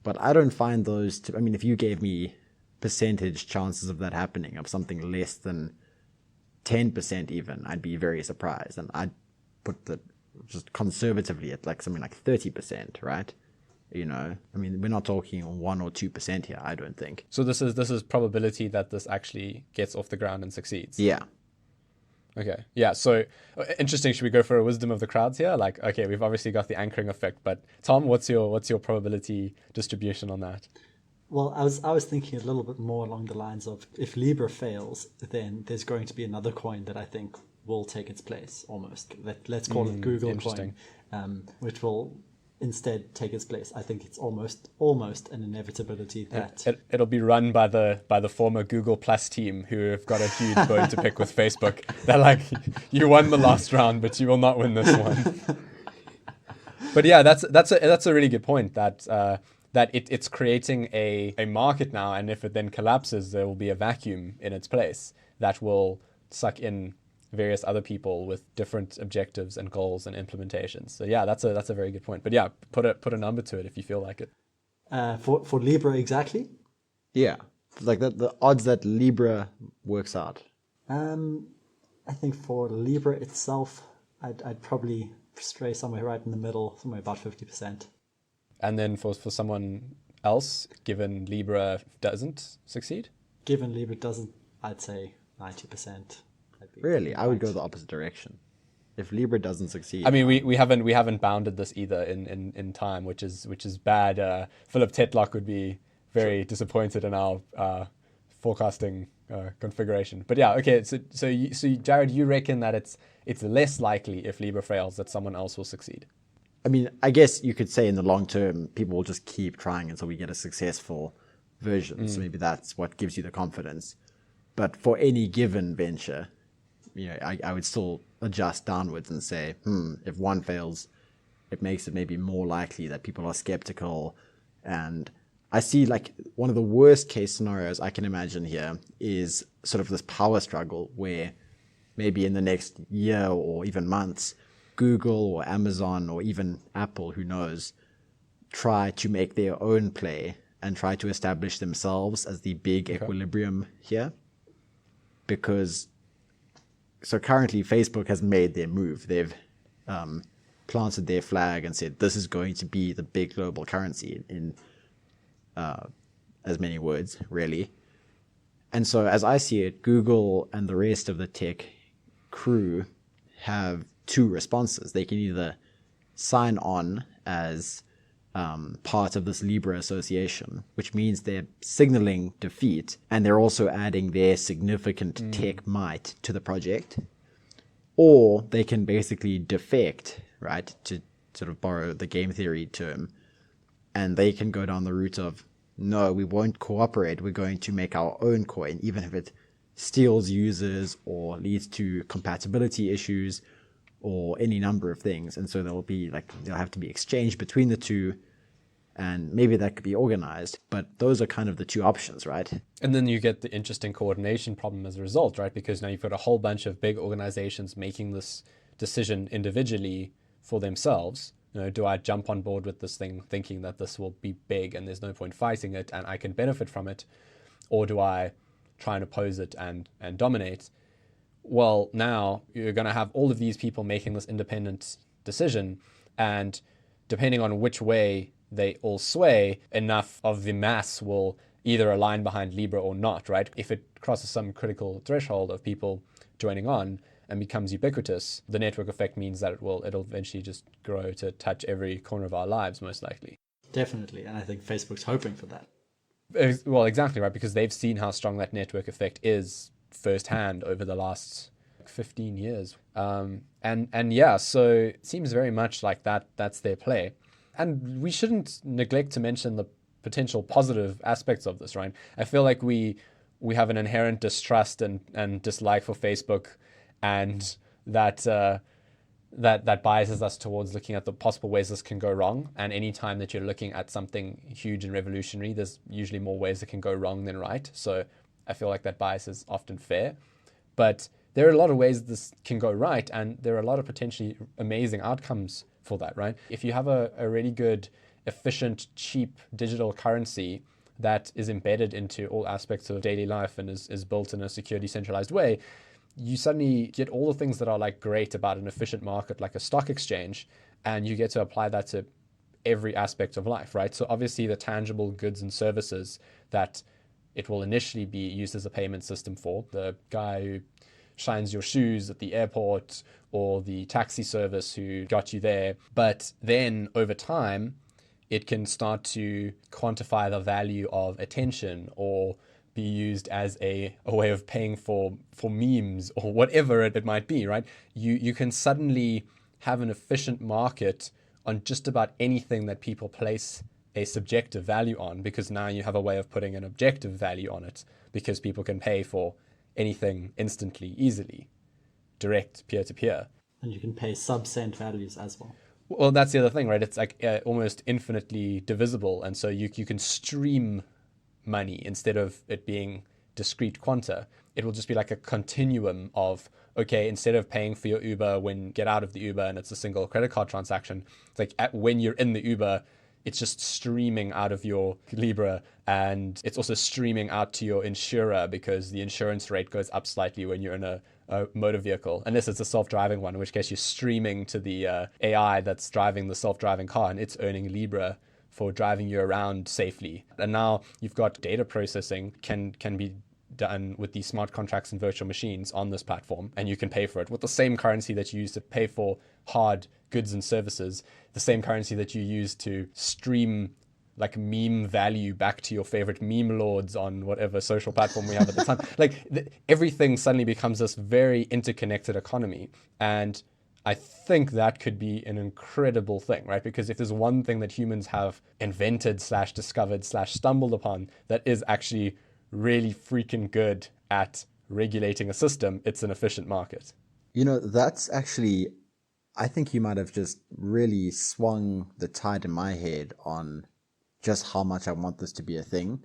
But I don't find those to, I mean, if you gave me percentage chances of that happening, of something less than 10% even, I'd be very surprised. And I'd put that just conservatively at like something like 30%, right? I mean, we're not talking 1 or 2% here, I don't think. So this is probability that this actually gets off the ground and succeeds. Yeah. Okay. Yeah. So interesting. Should we go for a wisdom of the crowds here? Like, okay, we've obviously got the anchoring effect, but Tom, what's your probability distribution on that? Well, I was thinking a little bit more along the lines of if Libra fails, then there's going to be another coin that I think will take its place almost. Let's call it Google coin, which will instead take its place. I think it's almost an inevitability that it'll be run by the former Google Plus team, who have got a huge bone to pick with Facebook. They're like, you won the last round, but you will not win this one. But yeah, that's a really good point. That it's creating a market now, and if it then collapses, there will be a vacuum in its place that will suck in various other people with different objectives and goals and implementations. So yeah, that's a very good point. But yeah, put a number to it if you feel like it. For Libra exactly? Yeah, like the odds that Libra works out. I think for Libra itself, I'd probably stray somewhere right in the middle, somewhere about 50%. And then for someone else, given Libra doesn't succeed? Given Libra doesn't, I'd say 90%. Really? I would go the opposite direction. If Libra doesn't succeed. I mean, we haven't bounded this either in time, which is bad. Philip Tetlock would be very disappointed in our forecasting configuration. But yeah, okay. So Jared, you reckon that it's less likely if Libra fails that someone else will succeed? I mean, I guess you could say in the long term, people will just keep trying until we get a successful version. So maybe that's what gives you the confidence. But for any given venture, I would still adjust downwards and say, if one fails, it makes it maybe more likely that people are skeptical. And I see like one of the worst case scenarios I can imagine here is sort of this power struggle where maybe in the next year or even months, Google or Amazon or even Apple, who knows, try to make their own play and try to establish themselves as the big equilibrium here. Because so currently Facebook has made their move. They've planted their flag and said this is going to be the big global currency in as many words, really. And so as I see it, Google and the rest of the tech crew have two responses. They can either sign on as part of this Libra association, which means they're signaling defeat, and they're also adding their significant tech might to the project, or they can basically defect, right, to sort of borrow the game theory term, and they can go down the route of, no, we won't cooperate, we're going to make our own coin, even if it steals users or leads to compatibility issues or any number of things. And so they'll have to be exchanged between the two, and maybe that could be organized, but those are kind of the two options, right? And then you get the interesting coordination problem as a result, right? Because now you've got a whole bunch of big organizations making this decision individually for themselves, do I jump on board with this thing thinking that this will be big and there's no point fighting it and I can benefit from it? Or do I try and oppose it and dominate? Well, now you're going to have all of these people making this independent decision, and depending on which way they all sway, enough of the mass will either align behind Libra or not, right? If it crosses some critical threshold of people joining on and becomes ubiquitous, the network effect means that it'll eventually just grow to touch every corner of our lives, most likely. Definitely, and I think Facebook's hoping for that. Well, exactly, right, because they've seen how strong that network effect is firsthand over the last 15 years. And yeah, so it seems very much like that's their play. And we shouldn't neglect to mention the potential positive aspects of this, right? I feel like we have an inherent distrust and dislike for Facebook, and that biases us towards looking at the possible ways this can go wrong. And anytime that you're looking at something huge and revolutionary, there's usually more ways that can go wrong than right. So I feel like that bias is often fair. But there are a lot of ways this can go right, and there are a lot of potentially amazing outcomes for that, right? If you have a really good, efficient, cheap digital currency that is embedded into all aspects of daily life and is built in a secure, decentralized way, you suddenly get all the things that are like great about an efficient market like a stock exchange, and you get to apply that to every aspect of life, right? So obviously the tangible goods and services that it will initially be used as a payment system for, the guy who shines your shoes at the airport or the taxi service who got you there. But then over time, it can start to quantify the value of attention or be used as a way of paying for memes or whatever it might be, right? You can suddenly have an efficient market on just about anything that people place a subjective value on, because now you have a way of putting an objective value on it, because people can pay for anything instantly, easily, direct, peer-to-peer. And you can pay sub-cent values as well. Well, that's the other thing, right? It's like almost infinitely divisible, and so you can stream money instead of it being discrete quanta. It will just be like a continuum of, okay, instead of paying for your Uber when you get out of the Uber and it's a single credit card transaction, it's like when you're in the Uber, it's just streaming out of your Libra, and it's also streaming out to your insurer because the insurance rate goes up slightly when you're in a motor vehicle, unless it's a self-driving one, in which case you're streaming to the AI that's driving the self-driving car, and it's earning Libra for driving you around safely. And now you've got data processing can be done with these smart contracts and virtual machines on this platform, and you can pay for it with the same currency that you use to pay for hard goods and services, the same currency that you use to stream like meme value back to your favorite meme lords on whatever social platform we have at the time. Like everything suddenly becomes this very interconnected economy. And I think that could be an incredible thing, right? Because if there's one thing that humans have invented / discovered / stumbled upon that is actually really freaking good at regulating a system, it's an efficient market. That's actually, I think you might have just really swung the tide in my head on just how much I want this to be a thing.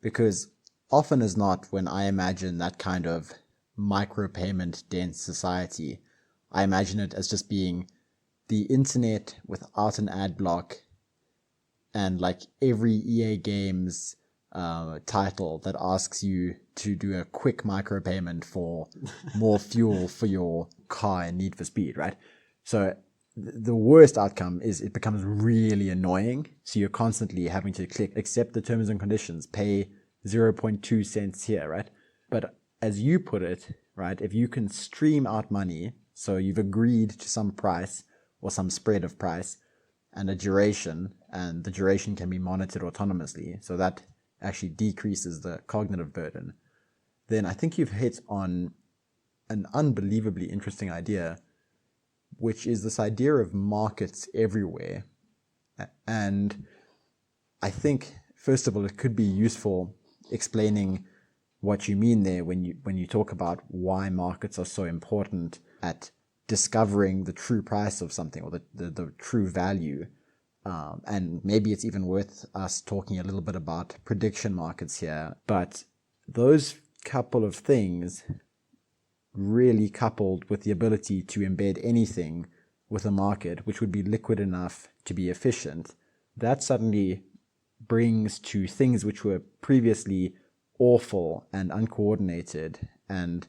Because often as not, when I imagine that kind of micropayment dense society, I imagine it as just being the internet without an ad block, and like every EA Games title that asks you to do a quick micropayment for more fuel for your car in Need for Speed, right? So the worst outcome is it becomes really annoying. So you're constantly having to click accept the terms and conditions, pay 0.2 cents here, right? But as you put it, right, if you can stream out money, so you've agreed to some price or some spread of price and a duration, and the duration can be monitored autonomously, so that actually decreases the cognitive burden, then I think you've hit on an unbelievably interesting idea, which is this idea of markets everywhere. And I think, first of all, it could be useful explaining what you mean there when you talk about why markets are so important at discovering the true price of something, or the true value. And maybe it's even worth us talking a little bit about prediction markets here. But those couple of things, really coupled with the ability to embed anything with a market which would be liquid enough to be efficient, that suddenly brings to things which were previously awful and uncoordinated and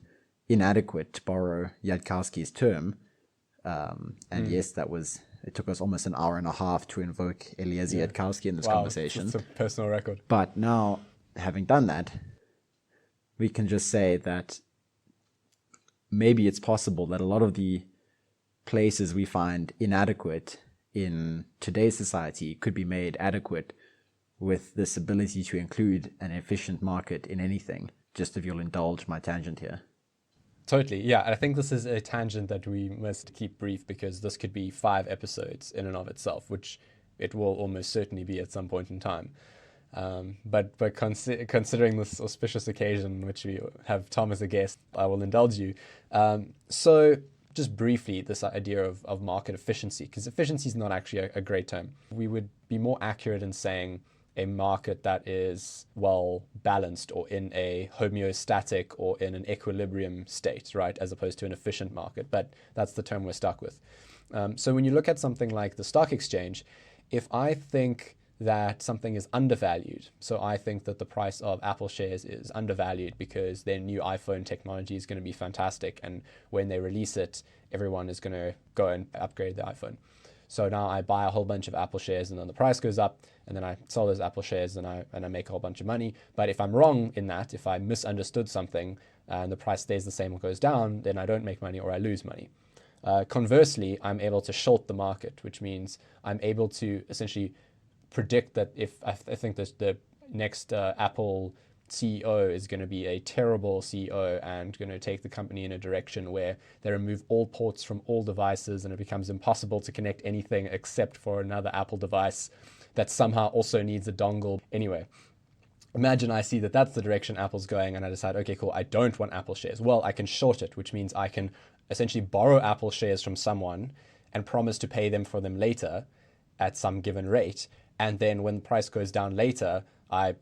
inadequate, to borrow Yudkowsky's term. And yes, it took us almost an hour and a half to invoke Eliezer Yudkowsky in this conversation. It's a personal record. But now, having done that, we can just say that maybe it's possible that a lot of the places we find inadequate in today's society could be made adequate with this ability to include an efficient market in anything. Just if you'll indulge my tangent here. Totally, yeah. And I think this is a tangent that we must keep brief, because this could be 5 episodes in and of itself, which it will almost certainly be at some point in time. But considering this auspicious occasion, which we have Tom as a guest, I will indulge you. So just briefly, this idea of market efficiency, because efficiency is not actually a great term. We would be more accurate in saying a market that is well balanced, or in a homeostatic or in an equilibrium state, right, as opposed to an efficient market. But that's the term we're stuck with. So when you look at something like the stock exchange, if I think that something is undervalued, so I think that the price of Apple shares is undervalued because their new iPhone technology is going to be fantastic, and when they release it, everyone is going to go and upgrade the iPhone. So now I buy a whole bunch of Apple shares, and then the price goes up, and then I sell those Apple shares, and I make a whole bunch of money. But if I'm wrong in that, if I misunderstood something and the price stays the same or goes down, then I don't make money, or I lose money. Conversely, I'm able to short the market, which means I'm able to essentially predict that if I think the next Apple CEO is going to be a terrible CEO and going to take the company in a direction where they remove all ports from all devices, and it becomes impossible to connect anything except for another Apple device that somehow also needs a dongle. Anyway, imagine I see that that's the direction Apple's going, and I decide, okay, cool, I don't want Apple shares. Well, I can short it, which means I can essentially borrow Apple shares from someone and promise to pay them for them later at some given rate. And then when the price goes down later, I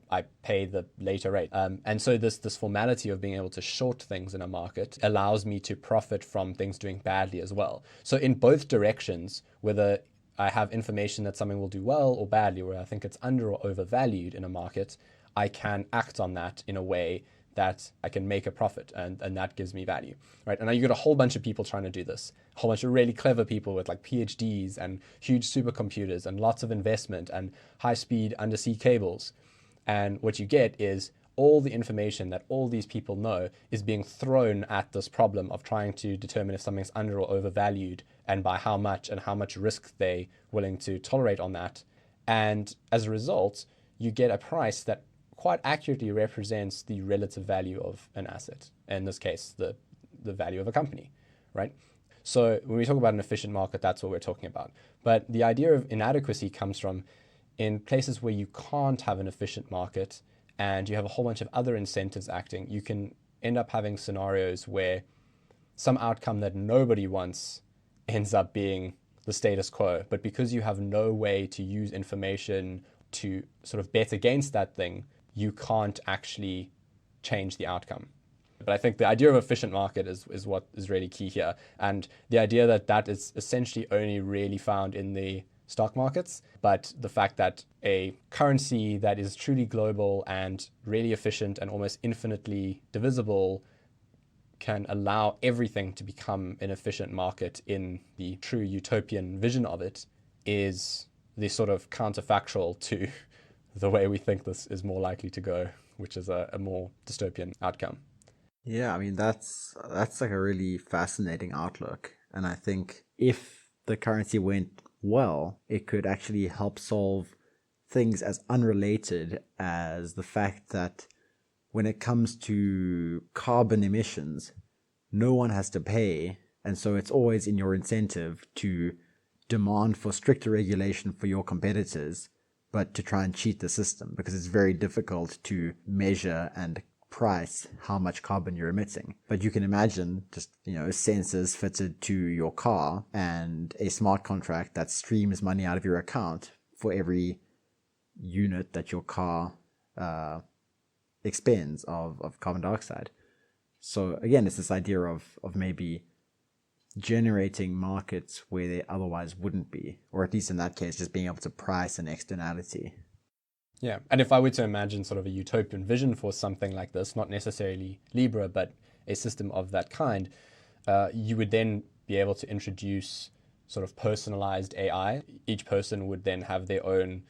pay the later rate. And so this formality of being able to short things in a market allows me to profit from things doing badly as well. So in both directions, whether I have information that something will do well or badly, where I think it's under or overvalued in a market, I can act on that in a way that I can make a profit, and that gives me value, right? And now you got a whole bunch of people trying to do this, a whole bunch of really clever people with like PhDs and huge supercomputers and lots of investment and high-speed undersea cables. And what you get is all the information that all these people know is being thrown at this problem of trying to determine if something's under or overvalued, and by how much, and how much risk they're willing to tolerate on that. And as a result, you get a price that quite accurately represents the relative value of an asset, in this case, the value of a company, right? So when we talk about an efficient market, that's what we're talking about. But the idea of inadequacy comes from in places where you can't have an efficient market and you have a whole bunch of other incentives acting, you can end up having scenarios where some outcome that nobody wants ends up being the status quo. But because you have no way to use information to sort of bet against that thing, you can't actually change the outcome. But I think the idea of efficient market is what is really key here. And the idea that is essentially only really found in the stock markets, but the fact that a currency that is truly global and really efficient and almost infinitely divisible can allow everything to become an efficient market in the true utopian vision of it is the sort of counterfactual to the way we think this is more likely to go, which is a more dystopian outcome. Yeah, I mean, that's like a really fascinating outlook. And I think if the currency went well, it could actually help solve things as unrelated as the fact that when it comes to carbon emissions, no one has to pay. And so it's always in your incentive to demand for stricter regulation for your competitors, but to try and cheat the system, because it's very difficult to measure and price how much carbon you're emitting. But you can imagine just, sensors fitted to your car and a smart contract that streams money out of your account for every unit that your car expends of carbon dioxide. So again, it's this idea of maybe generating markets where they otherwise wouldn't be, or at least in that case, just being able to price an externality. Yeah, and if I were to imagine sort of a utopian vision for something like this, not necessarily Libra, but a system of that kind, you would then be able to introduce sort of personalized AI. Each person would then have their own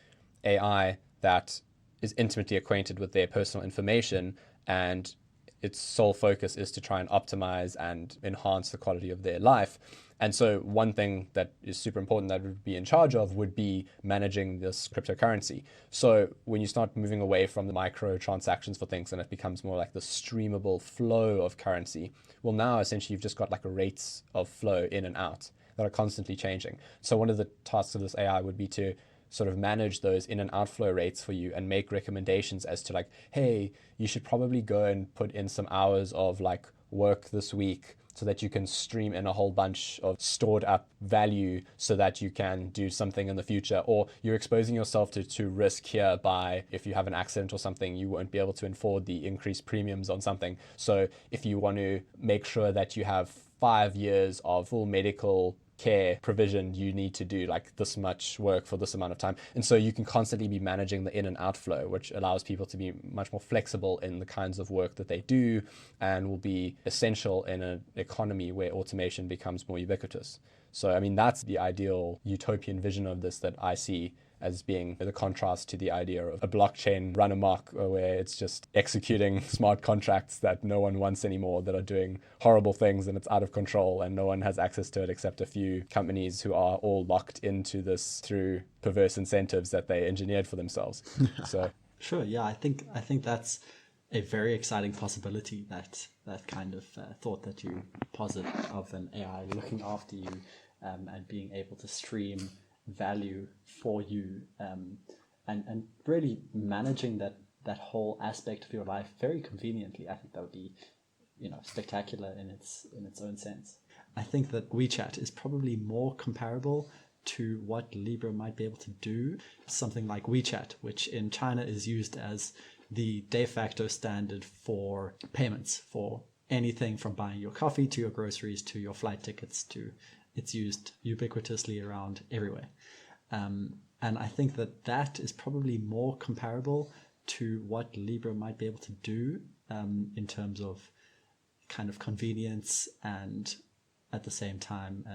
AI that is intimately acquainted with their personal information, and its sole focus is to try and optimize and enhance the quality of their life. And so one thing that is super important that would be in charge of would be managing this cryptocurrency. So when you start moving away from the micro transactions for things and it becomes more like the streamable flow of currency, well, now essentially you've just got like rates of flow in and out that are constantly changing. So one of the tasks of this AI would be to sort of manage those in and outflow rates for you and make recommendations as to like, hey, you should probably go and put in some hours of like work this week so that you can stream in a whole bunch of stored up value so that you can do something in the future. Or you're exposing yourself to risk here by, if you have an accident or something, you won't be able to afford the increased premiums on something. So if you want to make sure that you have 5 years of full medical care provision, you need to do like this much work for this amount of time. And so you can constantly be managing the in and outflow, which allows people to be much more flexible in the kinds of work that they do and will be essential in an economy where automation becomes more ubiquitous. So, I mean, that's the ideal utopian vision of this that I see as being the contrast to the idea of a blockchain run amok where it's just executing smart contracts that no one wants anymore, that are doing horrible things and it's out of control and no one has access to it except a few companies who are all locked into this through perverse incentives that they engineered for themselves. So Sure, yeah, I think that's a very exciting possibility, that kind of thought that you posit of an AI looking after you and being able to stream value for you, and really managing that whole aspect of your life very conveniently. I think that would be, spectacular in its own sense. I think that WeChat is probably more comparable to what Libra might be able to do. Something like WeChat, which in China is used as the de facto standard for payments for anything from buying your coffee to your groceries to your flight tickets to it's used ubiquitously around everywhere. And I think that is probably more comparable to what Libra might be able to do in terms of kind of convenience and at the same time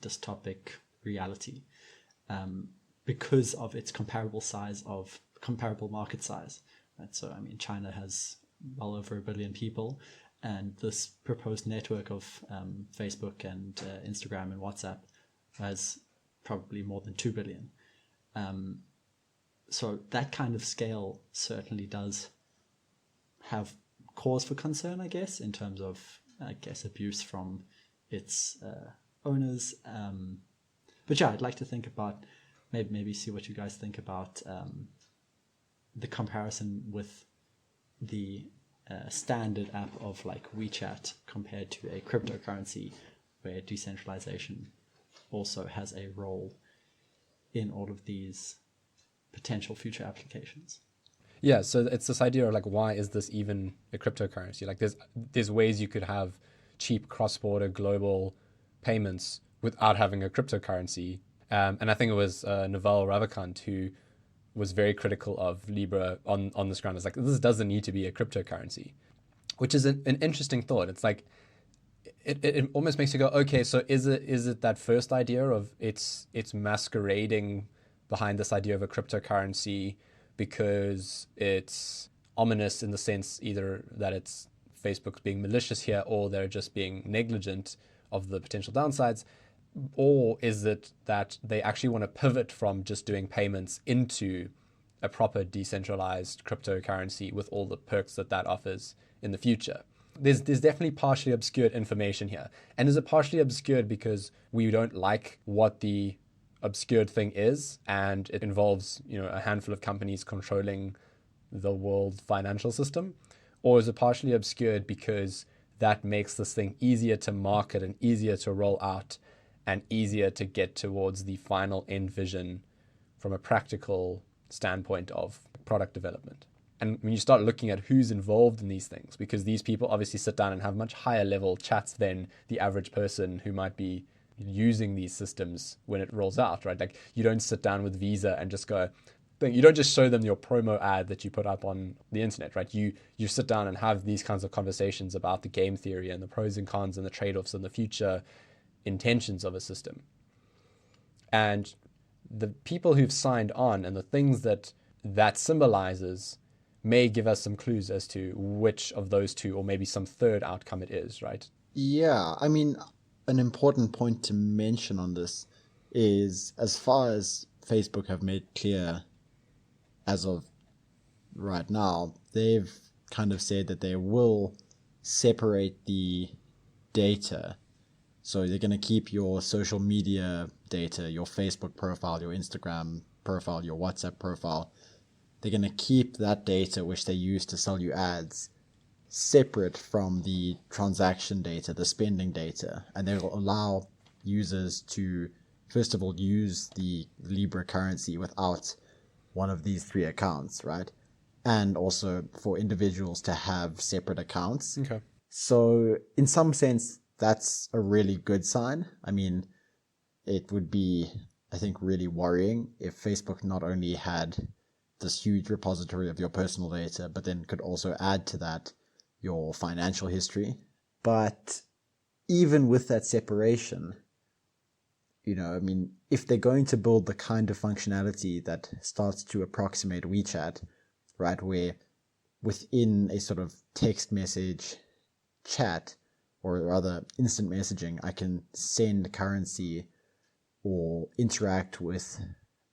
dystopic reality, because of its comparable market size. Right? So, I mean, China has well over 1 billion people, and this proposed network of Facebook and Instagram and WhatsApp has probably more than 2 billion. So that kind of scale certainly does have cause for concern, I guess, in terms of, abuse from its owners. But yeah, I'd like to think about, maybe see what you guys think about the comparison with the standard app of like WeChat compared to a cryptocurrency where decentralization also has a role in all of these potential future applications. yeah, so it's this idea of like, why is this even a cryptocurrency? Like there's ways you could have cheap cross-border global payments without having a cryptocurrency. And I think it was Naval Ravikant who was very critical of Libra on this ground. It's like, this doesn't need to be a cryptocurrency, which is an interesting thought. It's like, it almost makes you go, okay, so is it that first idea of it's masquerading behind this idea of a cryptocurrency because it's ominous in the sense either that it's Facebook's being malicious here or they're just being negligent of the potential downsides? Or is it that they actually want to pivot from just doing payments into a proper decentralized cryptocurrency with all the perks that offers in the future? There's definitely partially obscured information here. And is it partially obscured because we don't like what the obscured thing is and it involves, a handful of companies controlling the world financial system? Or is it partially obscured because that makes this thing easier to market and easier to roll out and easier to get towards the final end vision from a practical standpoint of product development? And when you start looking at who's involved in these things, because these people obviously sit down and have much higher level chats than the average person who might be using these systems when it rolls out, right? Like you don't sit down with Visa and just go, you don't just show them your promo ad that you put up on the internet, right? You sit down and have these kinds of conversations about the game theory and the pros and cons and the trade-offs and the future intentions of a system. And the people who've signed on and the things that symbolizes may give us some clues as to which of those two, or maybe some third outcome it is, right? Yeah, I mean, an important point to mention on this is, as far as Facebook have made clear as of right now, they've kind of said that they will separate the data. So they're going to keep your social media data, your Facebook profile, your Instagram profile, your WhatsApp profile. They're going to keep that data, which they use to sell you ads, separate from the transaction data, the spending data. And they'll allow users to, first of all, use the Libra currency without one of these three accounts, right? And also for individuals to have separate accounts. Okay. So in some sense, that's a really good sign. I mean, it would be, I think, really worrying if Facebook not only had this huge repository of your personal data, but then could also add to that your financial history. But even with that separation, I mean, if they're going to build the kind of functionality that starts to approximate WeChat, right, where within a sort of text message chat, or rather instant messaging, I can send currency or interact with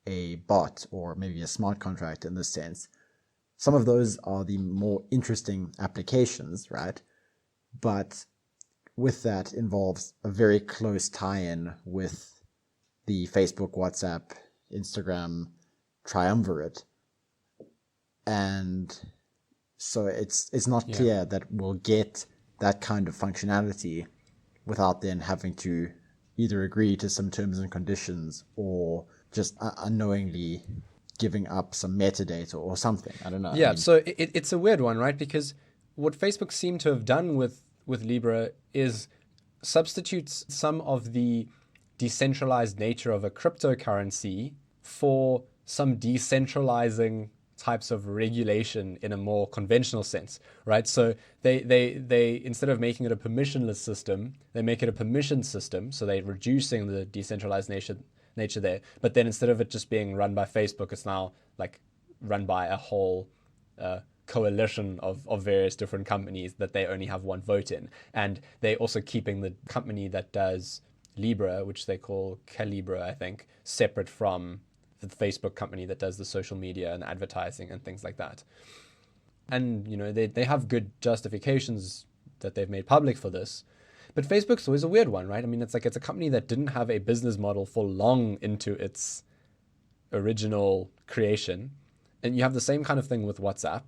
a bot or maybe a smart contract in this sense. Some of those are the more interesting applications, right? But with that involves a very close tie-in with the Facebook, WhatsApp, Instagram triumvirate. And so it's not clear that we'll get that kind of functionality without then having to either agree to some terms and conditions or just unknowingly giving up some metadata or something. I don't know. Yeah, so it's a weird one, right? Because what Facebook seemed to have done with Libra is substitutes some of the decentralized nature of a cryptocurrency for some decentralizing types of regulation in a more conventional sense, right? So they instead of making it a permissionless system, they make it a permission system. So they're reducing the decentralized nature there. But then instead of it just being run by Facebook, it's now like run by a whole coalition of various different companies that they only have one vote in. And they're also keeping the company that does Libra, which they call Calibra, I think, separate from the Facebook company that does the social media and advertising and things like that. And, they have good justifications that they've made public for this. But Facebook's always a weird one, right? I mean, it's a company that didn't have a business model for long into its original creation. And you have the same kind of thing with WhatsApp.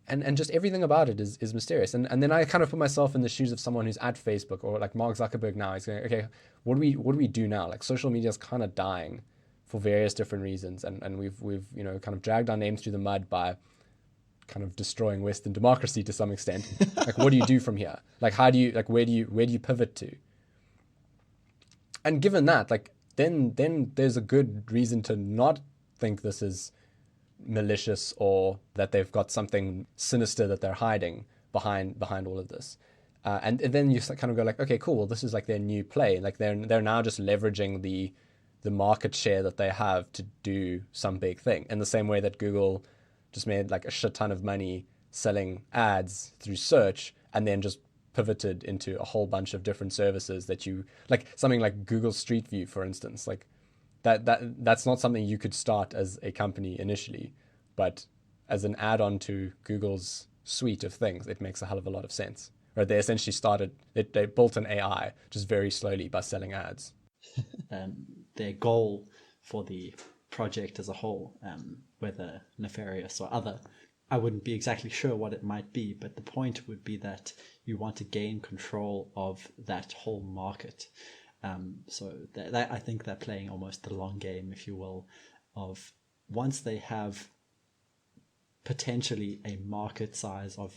And just everything about it is mysterious. And then I kind of put myself in the shoes of someone who's at Facebook, or like Mark Zuckerberg now. He's going, okay, what do we do now? Like, social media is kind of dying for various different reasons. And we've kind of dragged our names through the mud by kind of destroying Western democracy to some extent. Like, what do you do from here? Like, where do you pivot to? And given that, like, then there's a good reason to not think this is malicious or that they've got something sinister that they're hiding behind all of this. And then you kind of go like, okay, cool. Well, this is like their new play. Like they're now just leveraging the market share that they have to do some big thing. In the same way that Google just made like a shit ton of money selling ads through search, and then just pivoted into a whole bunch of different services that you like, something like Google Street View, for instance. Like that's not something you could start as a company initially, but as an add-on to Google's suite of things, it makes a hell of a lot of sense. Right? They essentially they built an AI just very slowly by selling ads. Their goal for the project as a whole, whether nefarious or other, I wouldn't be exactly sure what it might be, but the point would be that you want to gain control of that whole market. So that I think they're playing almost the long game, if you will, of once they have potentially a market size of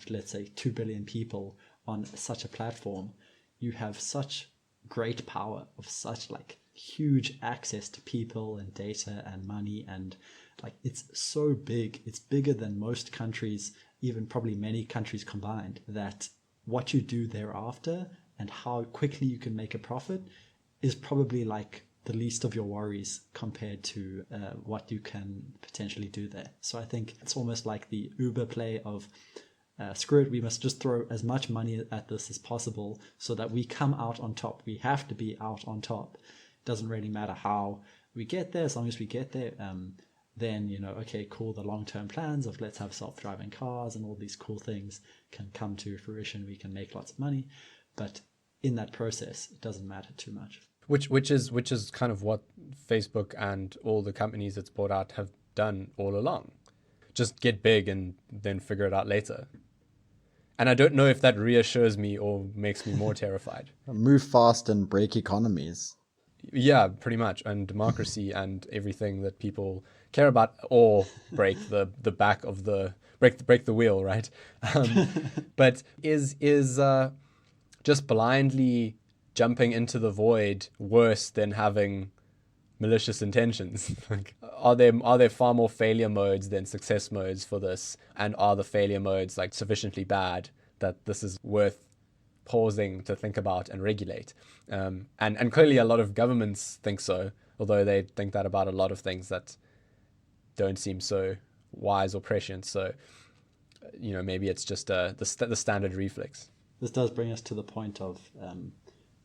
let's say 2 billion people on such a platform, you have such great power of such like huge access to people and data and money, and like it's so big, it's bigger than most countries, even probably many countries combined, that what you do thereafter and how quickly you can make a profit is probably like the least of your worries compared to what you can potentially do there. So I think it's almost like the Uber play of screw it, we must just throw as much money at this as possible so that we come out on top. We have to be out on top. It doesn't really matter how we get there, as long as we get there. Then, you know, okay, cool, the long-term plans of let's have self-driving cars and all these cool things can come to fruition. We can make lots of money. But in that process, it doesn't matter too much. Which is kind of what Facebook and all the companies it's bought out have done all along. Just get big and then figure it out later. And I don't know if that reassures me or makes me more terrified. Move fast and break economies. Yeah, pretty much. And democracy and everything that people care about, or break the back of the break the wheel, right? But is just blindly jumping into the void worse than having malicious intentions? Like, are there far more failure modes than success modes for this? And are the failure modes like sufficiently bad that this is worth pausing to think about and regulate? And clearly a lot of governments think so, although they think that about a lot of things that don't seem so wise or prescient. So, you know, maybe it's just the standard reflex. This does bring us to the point of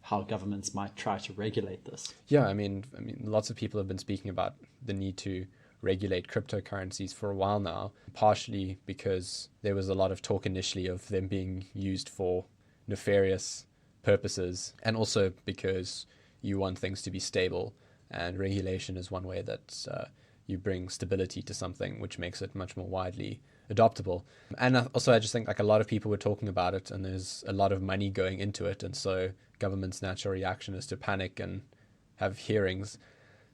how governments might try to regulate this. Yeah, I mean, lots of people have been speaking about the need to regulate cryptocurrencies for a while now, partially because there was a lot of talk initially of them being used for nefarious purposes, and also because you want things to be stable, and regulation is one way that you bring stability to something, which makes it much more widely adoptable. And also, I just think like a lot of people were talking about it, and there's a lot of money going into it, and so government's natural reaction is to panic and have hearings.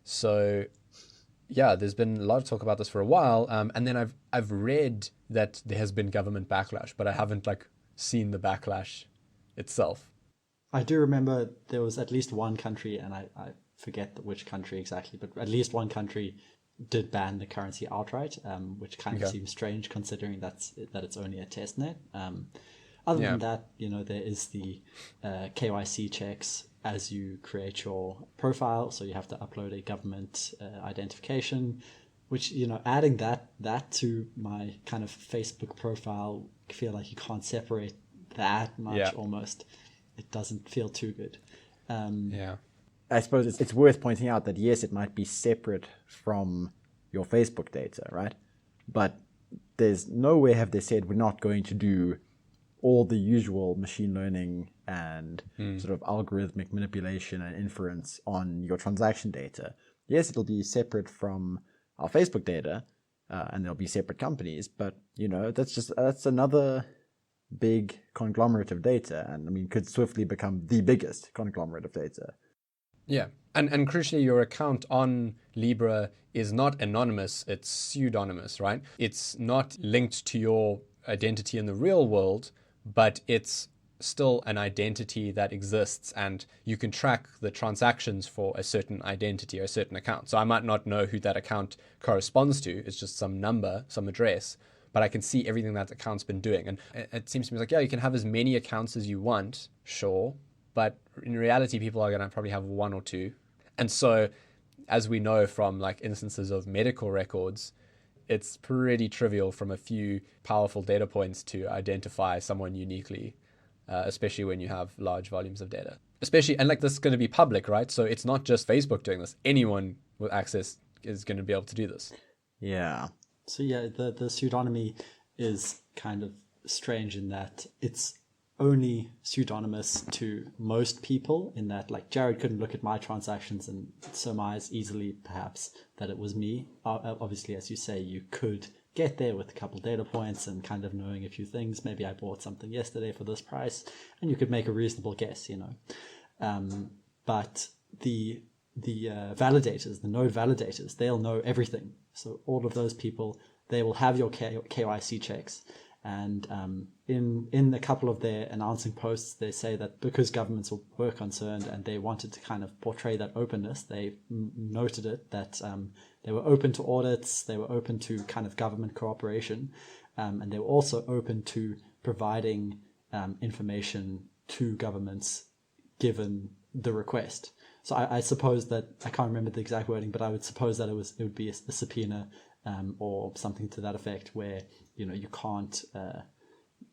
So yeah, there's been a lot of talk about this for a while, and then I've read that there has been government backlash, but I haven't like seen the backlash itself. I do remember there was at least one country, and I forget which country exactly, but at least one country did ban the currency outright, which kind of seems strange considering that it's only a test net. Other than that, you know, there is the KYC checks as you create your profile, so you have to upload a government identification, which, you know, adding that to my kind of Facebook profile, I feel like you can't separate that much almost. It doesn't feel too good. I suppose it's worth pointing out that yes, it might be separate from your Facebook data, right? But there's nowhere have they said we're not going to do all the usual machine learning and sort of algorithmic manipulation and inference on your transaction data. Yes, it'll be separate from our Facebook data, and there'll be separate companies, but you know, that's another big conglomerate of data, and I mean, could swiftly become the biggest conglomerate of data. Yeah. And crucially, your account on Libra is not anonymous, it's pseudonymous, right? It's not linked to your identity in the real world, but it's still an identity that exists, and you can track the transactions for a certain identity or a certain account. So I might not know who that account corresponds to, it's just some number, some address, but I can see everything that account's been doing. And it seems to me like, yeah, you can have as many accounts as you want, sure, but in reality, people are going to probably have one or two. And so, as we know from like instances of medical records, it's pretty trivial from a few powerful data points to identify someone uniquely, especially when you have large volumes of data. Especially, and like this is going to be public, right? So it's not just Facebook doing this. Anyone with access is going to be able to do this. Yeah. So yeah, the pseudonymy is kind of strange in that it's only pseudonymous to most people, in that like Jared couldn't look at my transactions and surmise easily perhaps that it was me. Obviously, as you say, you could get there with a couple data points and kind of knowing a few things. Maybe I bought something yesterday for this price, and you could make a reasonable guess, you know. But the validators, the node validators, they'll know everything. So all of those people, they will have your KYC checks. And in a couple of their announcing posts, they say that because governments were concerned and they wanted to kind of portray that openness, they noted it that they were open to audits, they were open to kind of government cooperation, and they were also open to providing information to governments given the request. So I suppose that, I can't remember the exact wording, but I would suppose that it would be a subpoena or something to that effect, where you can't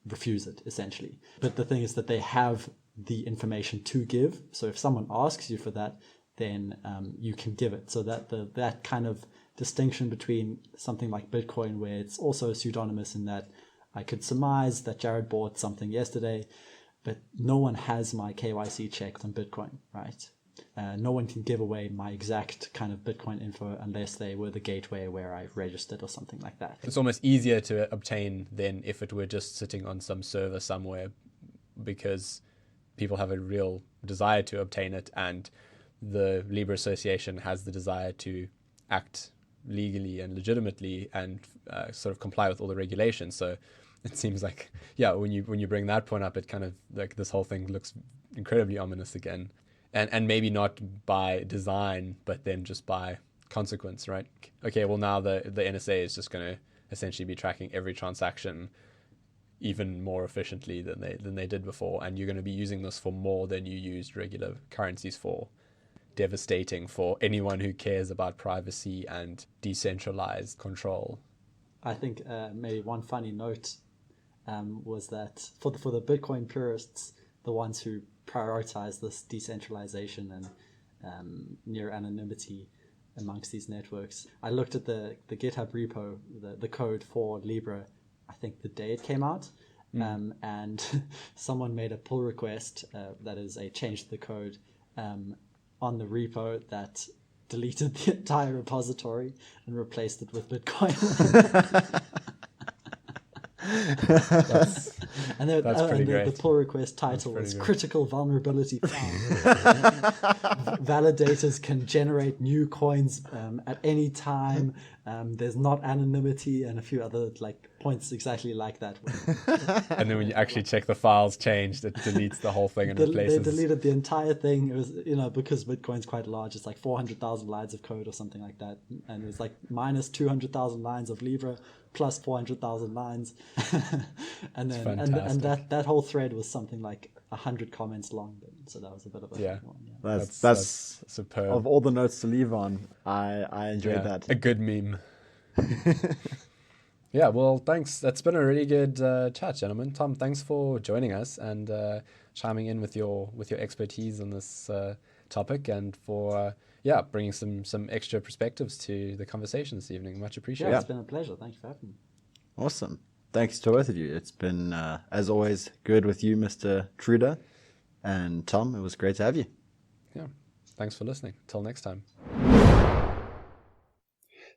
refuse it, essentially. But the thing is that they have the information to give. So if someone asks you for that, then you can give it. So that that kind of distinction between something like Bitcoin, where it's also pseudonymous in that I could surmise that Jared bought something yesterday, but no one has my KYC checked on Bitcoin, right? No one can give away my exact kind of Bitcoin info unless they were the gateway where I registered or something like that. It's almost easier to obtain than if it were just sitting on some server somewhere, because people have a real desire to obtain it, and the Libra Association has the desire to act legally and legitimately and sort of comply with all the regulations. So it seems like, when you bring that point up, it kind of like this whole thing looks incredibly ominous again. And maybe not by design, but then just by consequence, right? Okay, well now the NSA is just going to essentially be tracking every transaction even more efficiently than they did before, and you're going to be using this for more than you used regular currencies for. Devastating for anyone who cares about privacy and decentralized control. I think maybe one funny note was that for the Bitcoin purists, the ones who prioritize this decentralization and near anonymity amongst these networks, I looked at the GitHub repo, the code for Libra, I think the day it came out, and someone made a pull request, that is a change to the code, on the repo that deleted the entire repository and replaced it with Bitcoin. That's pretty great. The pull request title was good. Critical Vulnerability Found. Validators can generate new coins at any time. There's not anonymity, and a few other points exactly like that. And then when you actually check the files changed, it deletes the whole thing and replaces. They deleted the entire thing. It was, because Bitcoin's quite large, it's like 400,000 lines of code or something like that. And it was like minus 200,000 lines of Libra plus 400,000 lines. and then and that whole thread was something like 100 comments long. So that was a bit of a fun one. Yeah. That's superb. Of all the notes to leave on, I enjoyed that. A good meme. Yeah, well, thanks. That's been a really good chat, gentlemen. Tom, thanks for joining us and chiming in with your expertise on this topic, and for bringing some extra perspectives to the conversation this evening. Much appreciated. Yeah, it's been a pleasure. Thanks for having me. Awesome. Thanks to both of you. It's been, as always, good with you, Mr. Truder. And Tom, it was great to have you. Yeah. Thanks for listening. Till next time.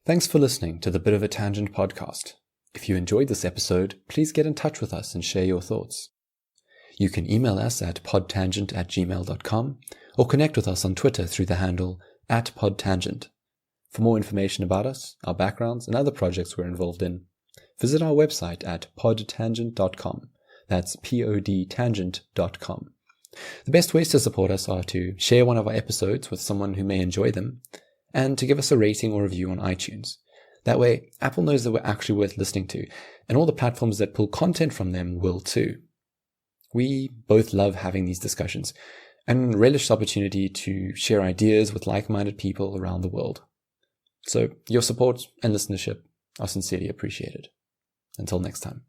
Thanks for listening to the Bit of a Tangent podcast. If you enjoyed this episode, please get in touch with us and share your thoughts. You can email us at podtangent@gmail.com or connect with us on Twitter through the handle @podtangent. For more information about us, our backgrounds, and other projects we're involved in, visit our website at podtangent.com. That's podtangent.com. The best ways to support us are to share one of our episodes with someone who may enjoy them, and to give us a rating or review on iTunes. That way, Apple knows that we're actually worth listening to, and all the platforms that pull content from them will too. We both love having these discussions, and relish the opportunity to share ideas with like-minded people around the world. So your support and listenership are sincerely appreciated. Until next time.